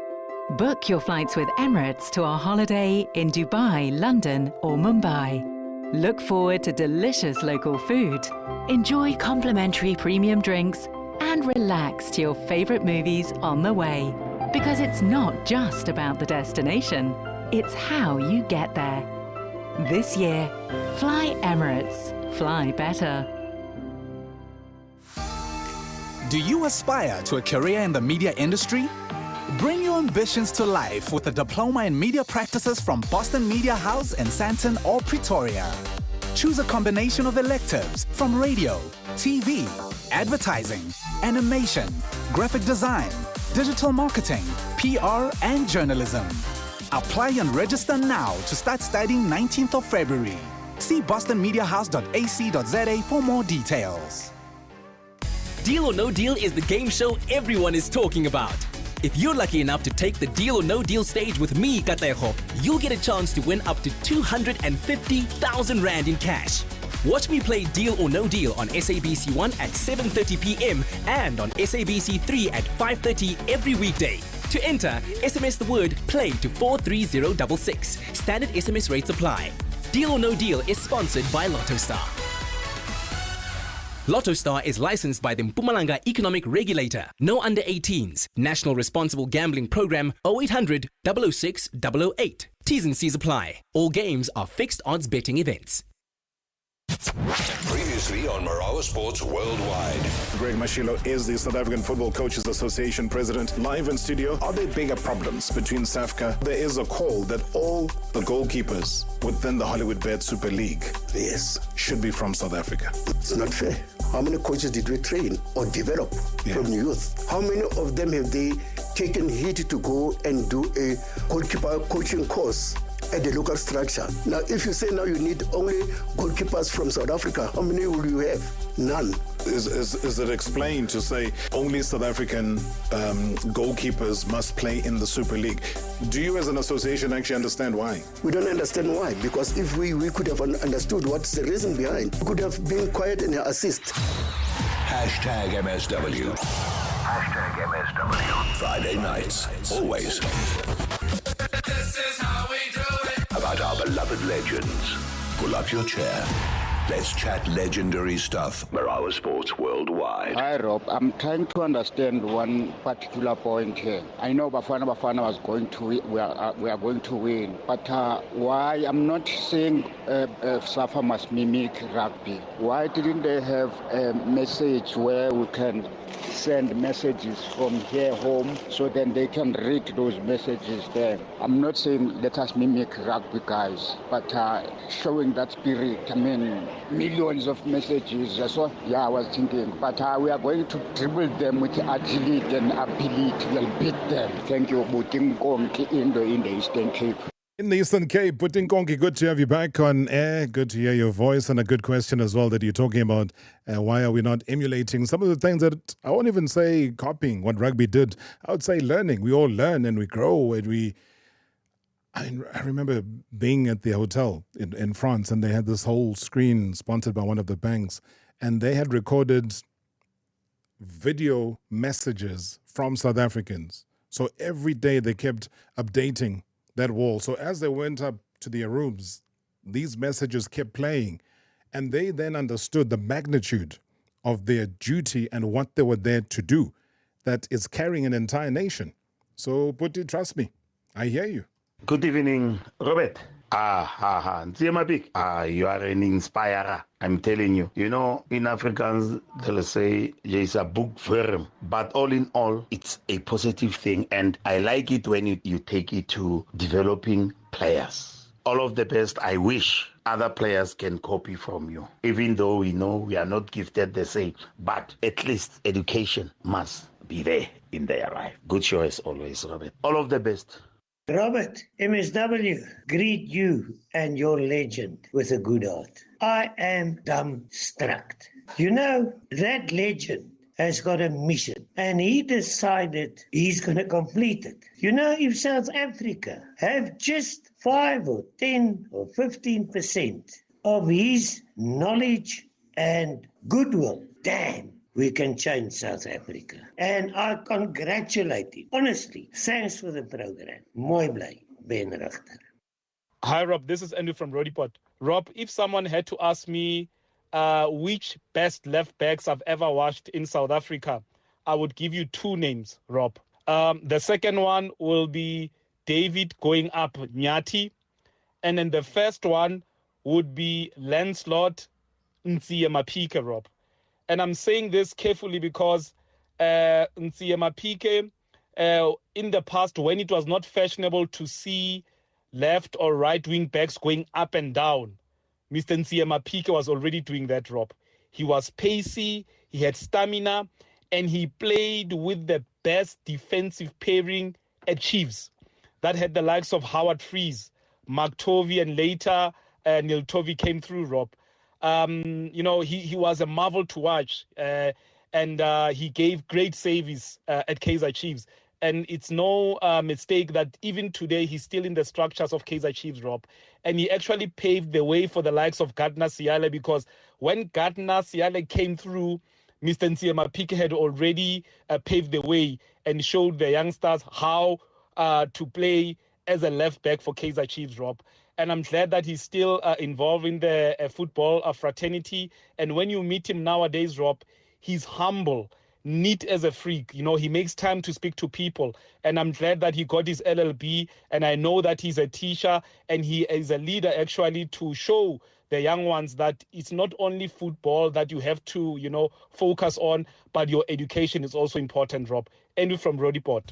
[SPEAKER 6] Book your flights with Emirates to our holiday in Dubai, London or Mumbai. Look forward to delicious local food, enjoy complimentary premium drinks and relax to your favorite movies on the way. Because it's not just about the destination, it's how you get there. This year, fly Emirates, fly better.
[SPEAKER 9] Do you aspire to a career in the media industry? Bring your ambitions to life with a diploma in media practices from Boston Media House in Sandton or Pretoria. Choose a combination of electives from radio, TV, advertising, animation, graphic design, digital marketing, PR, and journalism. Apply and register now to start studying 19th of February. See bostonmediahouse.ac.za for more details.
[SPEAKER 10] Deal or No Deal is the game show everyone is talking about. If you're lucky enough to take the Deal or No Deal stage with me, Katlego, you'll get a chance to win up to 250,000 Rand in cash. Watch me play Deal or No Deal on SABC 1 at 7:30 p.m. and on SABC 3 at 5:30 every weekday. To enter, SMS the word PLAY to 43066. Standard SMS rates apply. Deal or No Deal is sponsored by LottoStar. LottoStar is licensed by the Mpumalanga Economic Regulator. No under 18s. National Responsible Gambling Program 0800 006 008. T's and C's apply. All games are fixed odds betting events.
[SPEAKER 7] Previously on Marawa Sports Worldwide.
[SPEAKER 11] Greg Mashilo is the South African Football Coaches Association president. Live in studio. Are there bigger problems between SAFCA? There is a call that all the goalkeepers within the Hollywood Bet Super League,
[SPEAKER 8] yes,
[SPEAKER 11] should be from South Africa.
[SPEAKER 8] It's not fair. How many coaches did we train or develop from youth? How many of them have they taken heat to go and do a goalkeeper coaching course at the local structure. Now, if you say now you need only goalkeepers from South Africa, how many will you have? None.
[SPEAKER 11] Is it explained to say only South African goalkeepers must play in the Super League? Do you as an association actually understand why?
[SPEAKER 8] We don't understand why, because if we could have understood what's the reason behind, we could have been quiet and assist.
[SPEAKER 7] Hashtag MSW. Hashtag MSW. Friday nights, always.
[SPEAKER 5] This is how we do it.
[SPEAKER 7] About our beloved legends. Pull up your chair. Let's chat legendary stuff. Marawa Sports Worldwide.
[SPEAKER 12] Hi Rob, I'm trying to understand one particular point here. I know Bafana was going to we are going to win, but why? I'm not saying SAFA must mimic rugby. Why didn't they have a message where we can send messages from here home so then they can read those messages there? I'm not saying let us mimic rugby, guys, but showing that spirit. I mean, millions of messages. That's what I was thinking. But we are going to dribble them with agility and ability. We'll beat them. Thank you, Butinkonki in the Eastern Cape.
[SPEAKER 11] In the Eastern Cape, Butinkonki, good to have you back on air. Good to hear your voice, and a good question as well that you're talking about. Why are we not emulating some of the things that I won't even say copying what rugby did. I would say learning. We all learn and we grow and I remember being at the hotel in France, and they had this whole screen sponsored by one of the banks, and they had recorded video messages from South Africans. So every day they kept updating that wall. So as they went up to their rooms, these messages kept playing, and they then understood the magnitude of their duty and what they were there to do. That is carrying an entire nation. So, Putti, trust me, I hear you.
[SPEAKER 13] Good evening, Robert. Ntsie Maphike. You are an inspirer. I'm telling you. You know, in Afrikaans, they'll say there's a book firm. But all in all, it's a positive thing. And I like it when you take it to developing players. All of the best. I wish other players can copy from you. Even though we know we are not gifted the same. But at least education must be there in their life. Good show as always, Robert. All of the best.
[SPEAKER 14] Robert, MSW, greet you and your legend with a good heart. I am dumbstruck. You know, that legend has got a mission, and he decided he's going to complete it. You know, if South Africa have just 5 or 10 or 15% of his knowledge and goodwill, damn, we can change South Africa. And I congratulate him. Honestly, thanks for the program. Mooi bly, Ben Richter.
[SPEAKER 15] Hi, Rob. This is Andrew from Rodipot. Rob, if someone had to ask me which best left backs I've ever watched in South Africa, I would give you 2 names, Rob. The second one will be David going up Nyati. And then the first one would be Lancelot Ntsie Maphike, Rob. And I'm saying this carefully because Ntsie Maphike, in the past, when it was not fashionable to see left or right wing backs going up and down, Mr. Ntsie Maphike was already doing that, Rob. He was pacey, he had stamina, and he played with the best defensive pairing at Chiefs that had the likes of Howard Freeze, Mark Tovey, and later Neil Tovey came through, Rob. You know, he was a marvel to watch, and he gave great saves at Kaizer Chiefs. And it's no mistake that even today he's still in the structures of Kaizer Chiefs, Rob. And he actually paved the way for the likes of Gardner Siale, because when Gardner Siale came through, Mr. Ntsie Maphike had already paved the way and showed the youngsters how to play as a left back for Kaizer Chiefs, Rob. And I'm glad that he's still involved in the football fraternity. And when you meet him nowadays, Rob, he's humble, neat as a freak. You know, he makes time to speak to people. And I'm glad that he got his LLB. And I know that he's a teacher and he is a leader actually to show the young ones that it's not only football that you have to, you know, focus on, but your education is also important, Rob. Andrew from Rodipot.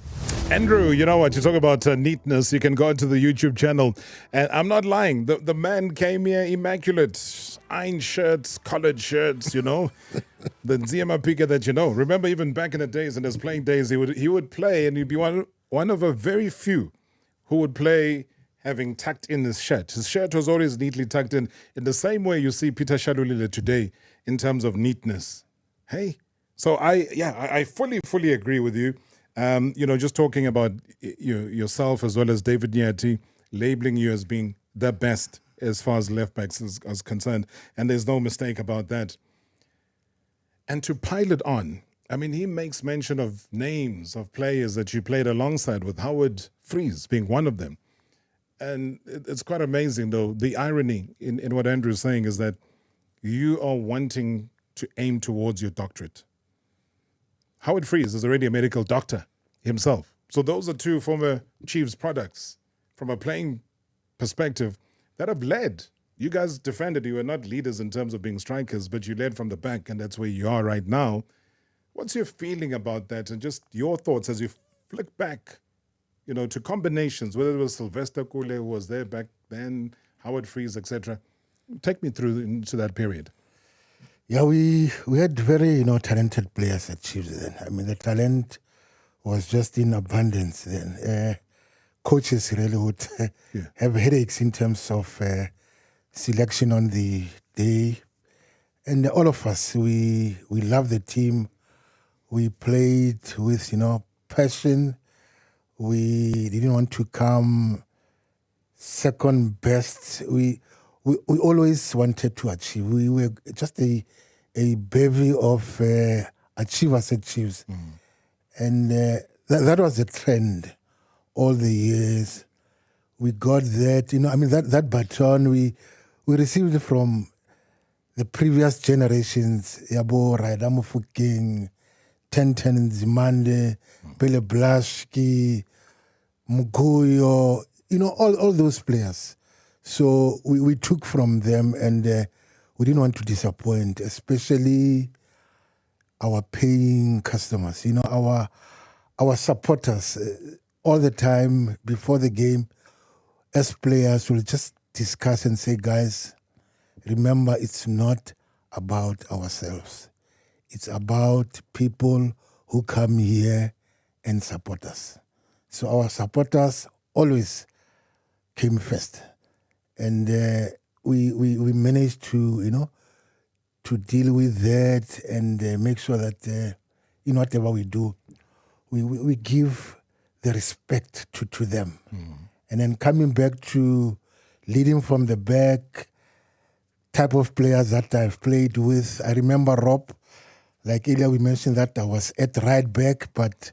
[SPEAKER 11] Andrew, you know what? You talk about neatness. You can go to the YouTube channel. And I'm not lying. The man came here immaculate. Iron shirts, collared shirts, you know. The Ntsie Maphike that you know. Remember even back in the days, in his playing days, he would play and he'd be one of a very few who would play having tucked in his shirt. His shirt was always neatly tucked in the same way you see Peter Shalulile today in terms of neatness. Hey, so I fully agree with you. Just talking about yourself as well as David Nyati, labeling you as being the best as far as left backs is concerned, and there's no mistake about that. And to pile it on, I mean, he makes mention of names of players that you played alongside with, Howard Fries being one of them. And it's quite amazing, though, the irony in what Andrew's saying is that you are wanting to aim towards your doctorate. Howard Fries is already a medical doctor himself. So those are two former Chiefs products from a playing perspective that have led. You guys defended, you were not leaders in terms of being strikers, but you led from the back, and that's where you are right now. What's your feeling about that, and just your thoughts as you flick back, to combinations, whether it was Sylvester Kule who was there back then, Howard Fries, etc. Take me through into that period.
[SPEAKER 20] Yeah, we had very, talented players at Chiefs then. I mean, the talent was just in abundance then. Coaches really would have headaches in terms of selection on the day. And all of us, we loved the team. We played with, passion. We didn't want to come second best. We always wanted to achieve. We were just a bevy of achievers at Chiefs. And that was the trend all the years. We got that, that baton we received it from the previous generations. Yabo Raida Mufukeng, Tenten Zimande, Pele Blashki, Mugoyo, all those players. So we took from them, and we didn't want to disappoint, especially our paying customers, our supporters. All the time before the game, as players, we'll just discuss and say, guys, remember, it's not about ourselves. It's about people who come here and support us. So our supporters always came first. And we managed to, to deal with that and make sure that, whatever we do, we give the respect to them. And then coming back to leading from the back, type of players that I've played with. I remember Rob, like earlier we mentioned that I was at right back, but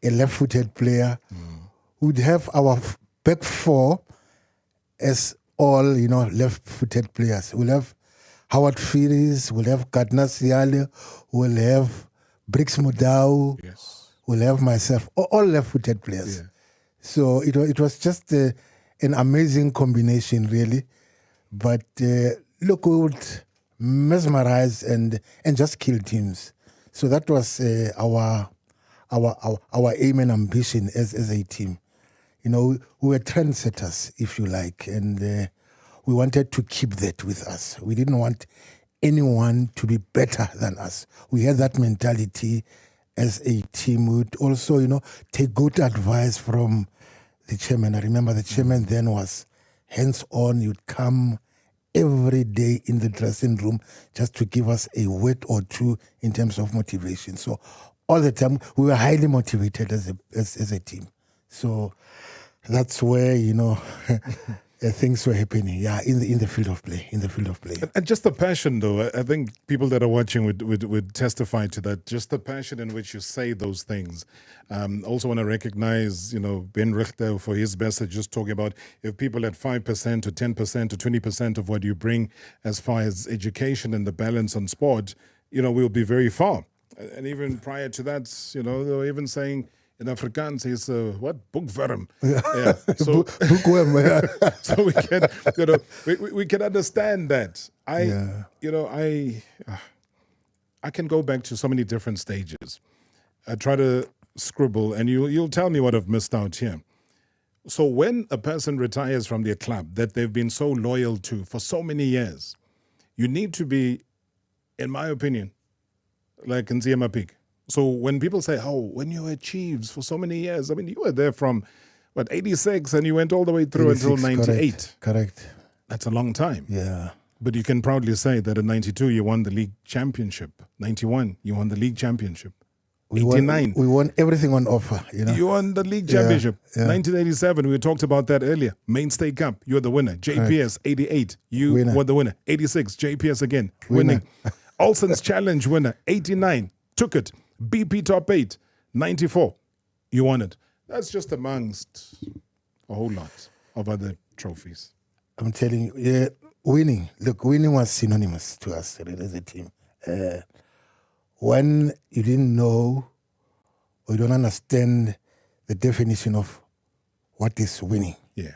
[SPEAKER 20] a left-footed player. We'd have our back four as all, left-footed players. We'll have Howard Fries, we'll have Gardner Siale, we'll have Brix Mudau, we'll have myself, all left-footed players. Yeah. So it was just an amazing combination, really. But look, we would mesmerize and just kill teams. So that was our aim and ambition as a team. We were trendsetters, if you like, and we wanted to keep that with us. We didn't want anyone to be better than us. We had that mentality as a team. We would also, take good advice from the chairman. I remember the chairman then was hands-on. You'd come every day in the dressing room just to give us a word or two in terms of motivation. So all the time, we were highly motivated as a team. So that's where, things were happening. Yeah, in the field of play.
[SPEAKER 11] And just the passion, though. I think people that are watching would testify to that. Just the passion in which you say those things. Also want to recognize, Ben Richter for his message, just talking about if people at 5% or 10% or 20% of what you bring as far as education and the balance on sport, we'll be very far. And even prior to that, they were even saying, in Afrikaans, is what? Boekworm. Yeah. So,
[SPEAKER 20] bookworm. Yeah.
[SPEAKER 11] So we can, we can understand that. I can go back to so many different stages. I try to scribble, and you'll tell me what I've missed out here. So when a person retires from their club that they've been so loyal to for so many years, you need to be, in my opinion, like Ntsie Maphike. So when people say, when you were Chiefs for so many years, I mean, you were there from What, 86, and you went all the way through until 98.
[SPEAKER 20] Correct.
[SPEAKER 11] That's a long time.
[SPEAKER 20] Yeah.
[SPEAKER 11] But you can proudly say that in 92 you won the league championship. 91 you won the league championship. 89
[SPEAKER 20] we won everything on offer.
[SPEAKER 11] You won the league championship. 1987, we talked about that earlier. Mainstay Cup, you're the winner. JPS 88, you were the winner. 86, JPS again, winning. Olsen's Challenge winner. 89, took it. BP Top 8, 94, you won it. That's just amongst a whole lot of other trophies.
[SPEAKER 20] I'm telling you, winning. Look, winning was synonymous to us as a team. When you didn't know or you don't understand the definition of what is winning.
[SPEAKER 11] Yeah.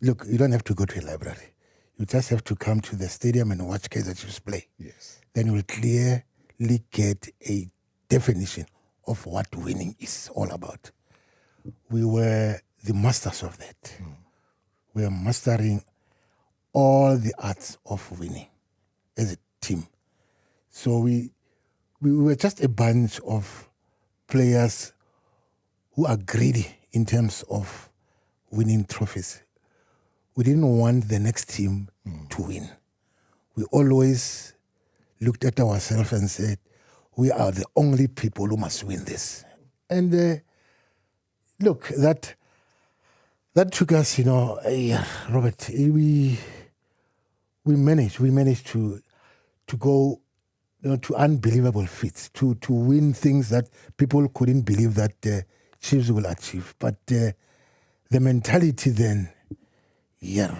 [SPEAKER 20] Look, you don't have to go to a library. You just have to come to the stadium and watch Kaizer Chiefs play.
[SPEAKER 11] Yes.
[SPEAKER 20] Then you will clearly get a definition of what winning is all about. We were the masters of that. We are mastering all the arts of winning as a team. So we were just a bunch of players who are greedy in terms of winning trophies. We didn't want the next team to win. We always looked at ourselves and said, we are the only people who must win this. And look, that took us, Robert, we managed to go to unbelievable feats, to win things that people couldn't believe that Chiefs will achieve. But the mentality then,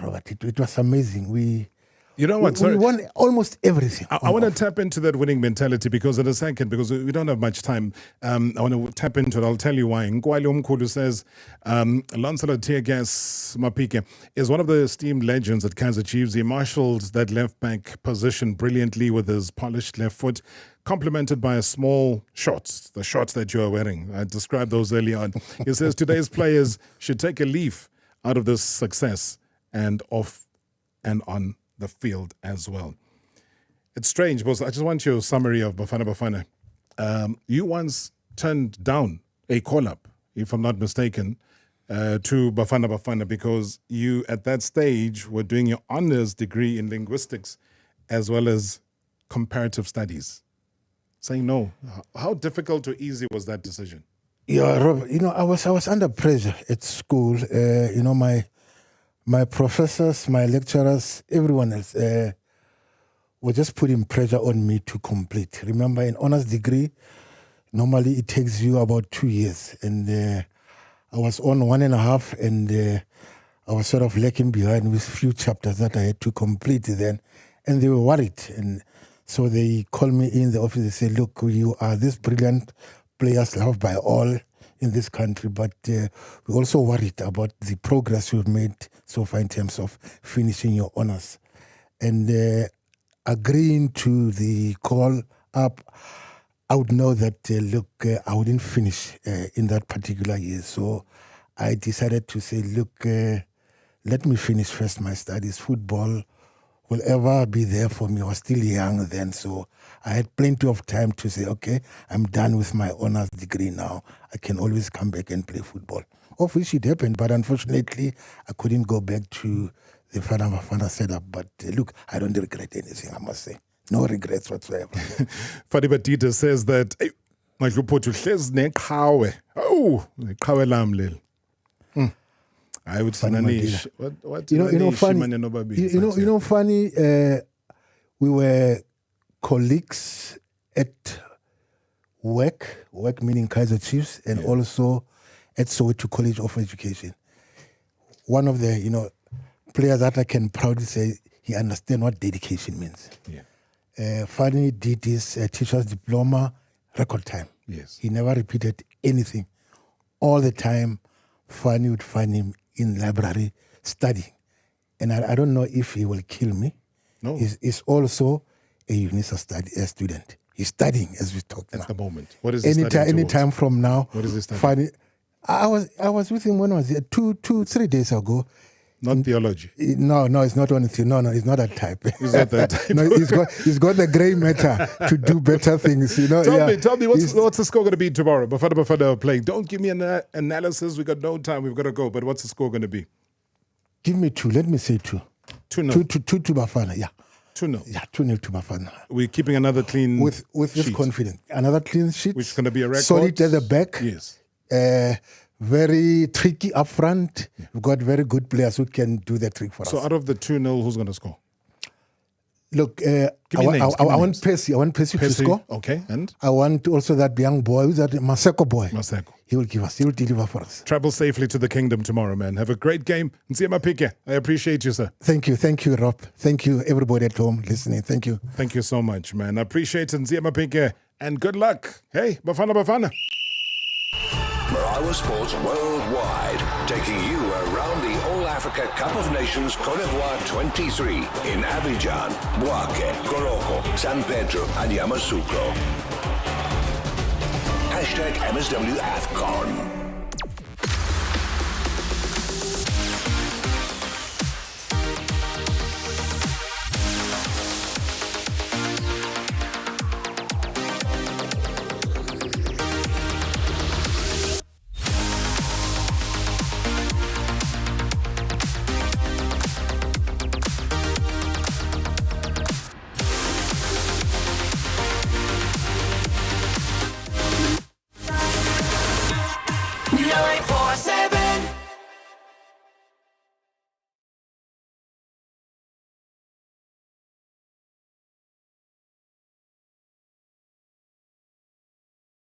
[SPEAKER 20] Robert, it was amazing. We won almost everything.
[SPEAKER 11] I want to tap into that winning mentality because in a second, because we don't have much time, I want to tap into it. I'll tell you why. Nkwali Umkhulu says, Lancelot Ntsie Maphike is one of the esteemed legends at Kaizer Chiefs. He marshaled that left-back position brilliantly with his polished left foot, complemented by a small shorts, the shorts that you are wearing. I described those early on. He says today's players should take a leaf out of this success and off and on the field as well. It's strange, because I just want your summary of Bafana Bafana. You once turned down a call-up, if I'm not mistaken, to Bafana Bafana because you, at that stage, were doing your honors degree in linguistics as well as comparative studies. Saying no. How difficult or easy was that decision?
[SPEAKER 20] Yeah, Rob, I was under pressure at school. My professors, my lecturers, everyone else were just putting pressure on me to complete. Remember, an honors degree, normally it takes you about 2 years. And I was on 1.5, and I was sort of lagging behind with few chapters that I had to complete then. And they were worried. And so they called me in the office. They said, look, you are this brilliant players loved by all in this country, but we're also worried about the progress we've made so far in terms of finishing your honors. And agreeing to the call up, I would know that, I wouldn't finish in that particular year. So I decided to say, let me finish first my studies. Football will ever be there for me. I was still young then, so I had plenty of time to say, okay, I'm done with my honors degree now. I can always come back and play football. Of which it happened, but unfortunately, I couldn't go back to the Bafana setup. But look, I don't regret anything, I must say. No regrets whatsoever.
[SPEAKER 11] Fadi Batita says that, I would say,
[SPEAKER 20] funny, we were colleagues at work meaning Kaizer Chiefs, and also at Soweto College of Education. One of the, players that I can proudly say he understands what dedication means. Fanny did his teacher's diploma record time.
[SPEAKER 11] Yes.
[SPEAKER 20] He never repeated anything. All the time, Fanny would find him in library studying. And I don't know if he will kill me.
[SPEAKER 11] No.
[SPEAKER 20] He's also a UNISA student. He's studying as we talk now.
[SPEAKER 11] At the moment. What is he studying
[SPEAKER 20] Anytime from now.
[SPEAKER 11] What is he studying?
[SPEAKER 20] Fanny, I was with him when I was here 3 days ago.
[SPEAKER 11] Not theology.
[SPEAKER 20] No, it's not on theology. No, it's not that type.
[SPEAKER 11] Is that that type?
[SPEAKER 20] No, he's got the grey matter to do better things.
[SPEAKER 11] Tell me, what's the score going to be tomorrow? Bafana playing. Don't give me an analysis. We got no time. We've got to go. But what's the score going to be?
[SPEAKER 20] Give me 2. Let me say 2.
[SPEAKER 11] 2-0.
[SPEAKER 20] 2 to Bafana. Yeah.
[SPEAKER 11] 2-0.
[SPEAKER 20] Yeah, 2-0 to Bafana.
[SPEAKER 11] We're keeping another clean
[SPEAKER 20] with this
[SPEAKER 11] sheet.
[SPEAKER 20] confidence. Another clean sheet.
[SPEAKER 11] Which is going to be a record.
[SPEAKER 20] Solid at the back.
[SPEAKER 11] Yes.
[SPEAKER 20] Very tricky up front. Yeah. We've got very good players who can do the trick for us.
[SPEAKER 11] So out of the 2-0, who's going to score?
[SPEAKER 20] Look, I want Percy to score.
[SPEAKER 11] Okay, and?
[SPEAKER 20] I want also that young boy, who's that Maseko boy.
[SPEAKER 11] Maseko.
[SPEAKER 20] He will deliver for us.
[SPEAKER 11] Travel safely to the kingdom tomorrow, man. Have a great game. Ntsie Maphike, I appreciate you, sir.
[SPEAKER 20] Thank you, Rob. Thank you, everybody at home listening. Thank you.
[SPEAKER 11] Thank you so much, man. I appreciate Ntsie Maphike, and good luck. Hey, Bafana.
[SPEAKER 7] Marawa Sports Worldwide, taking you around the All-Africa Cup of Nations Cote d'Ivoire 23 in Abidjan, Bouake, Koroko, San Pedro and Yamoussoukro. #MSW AFCON.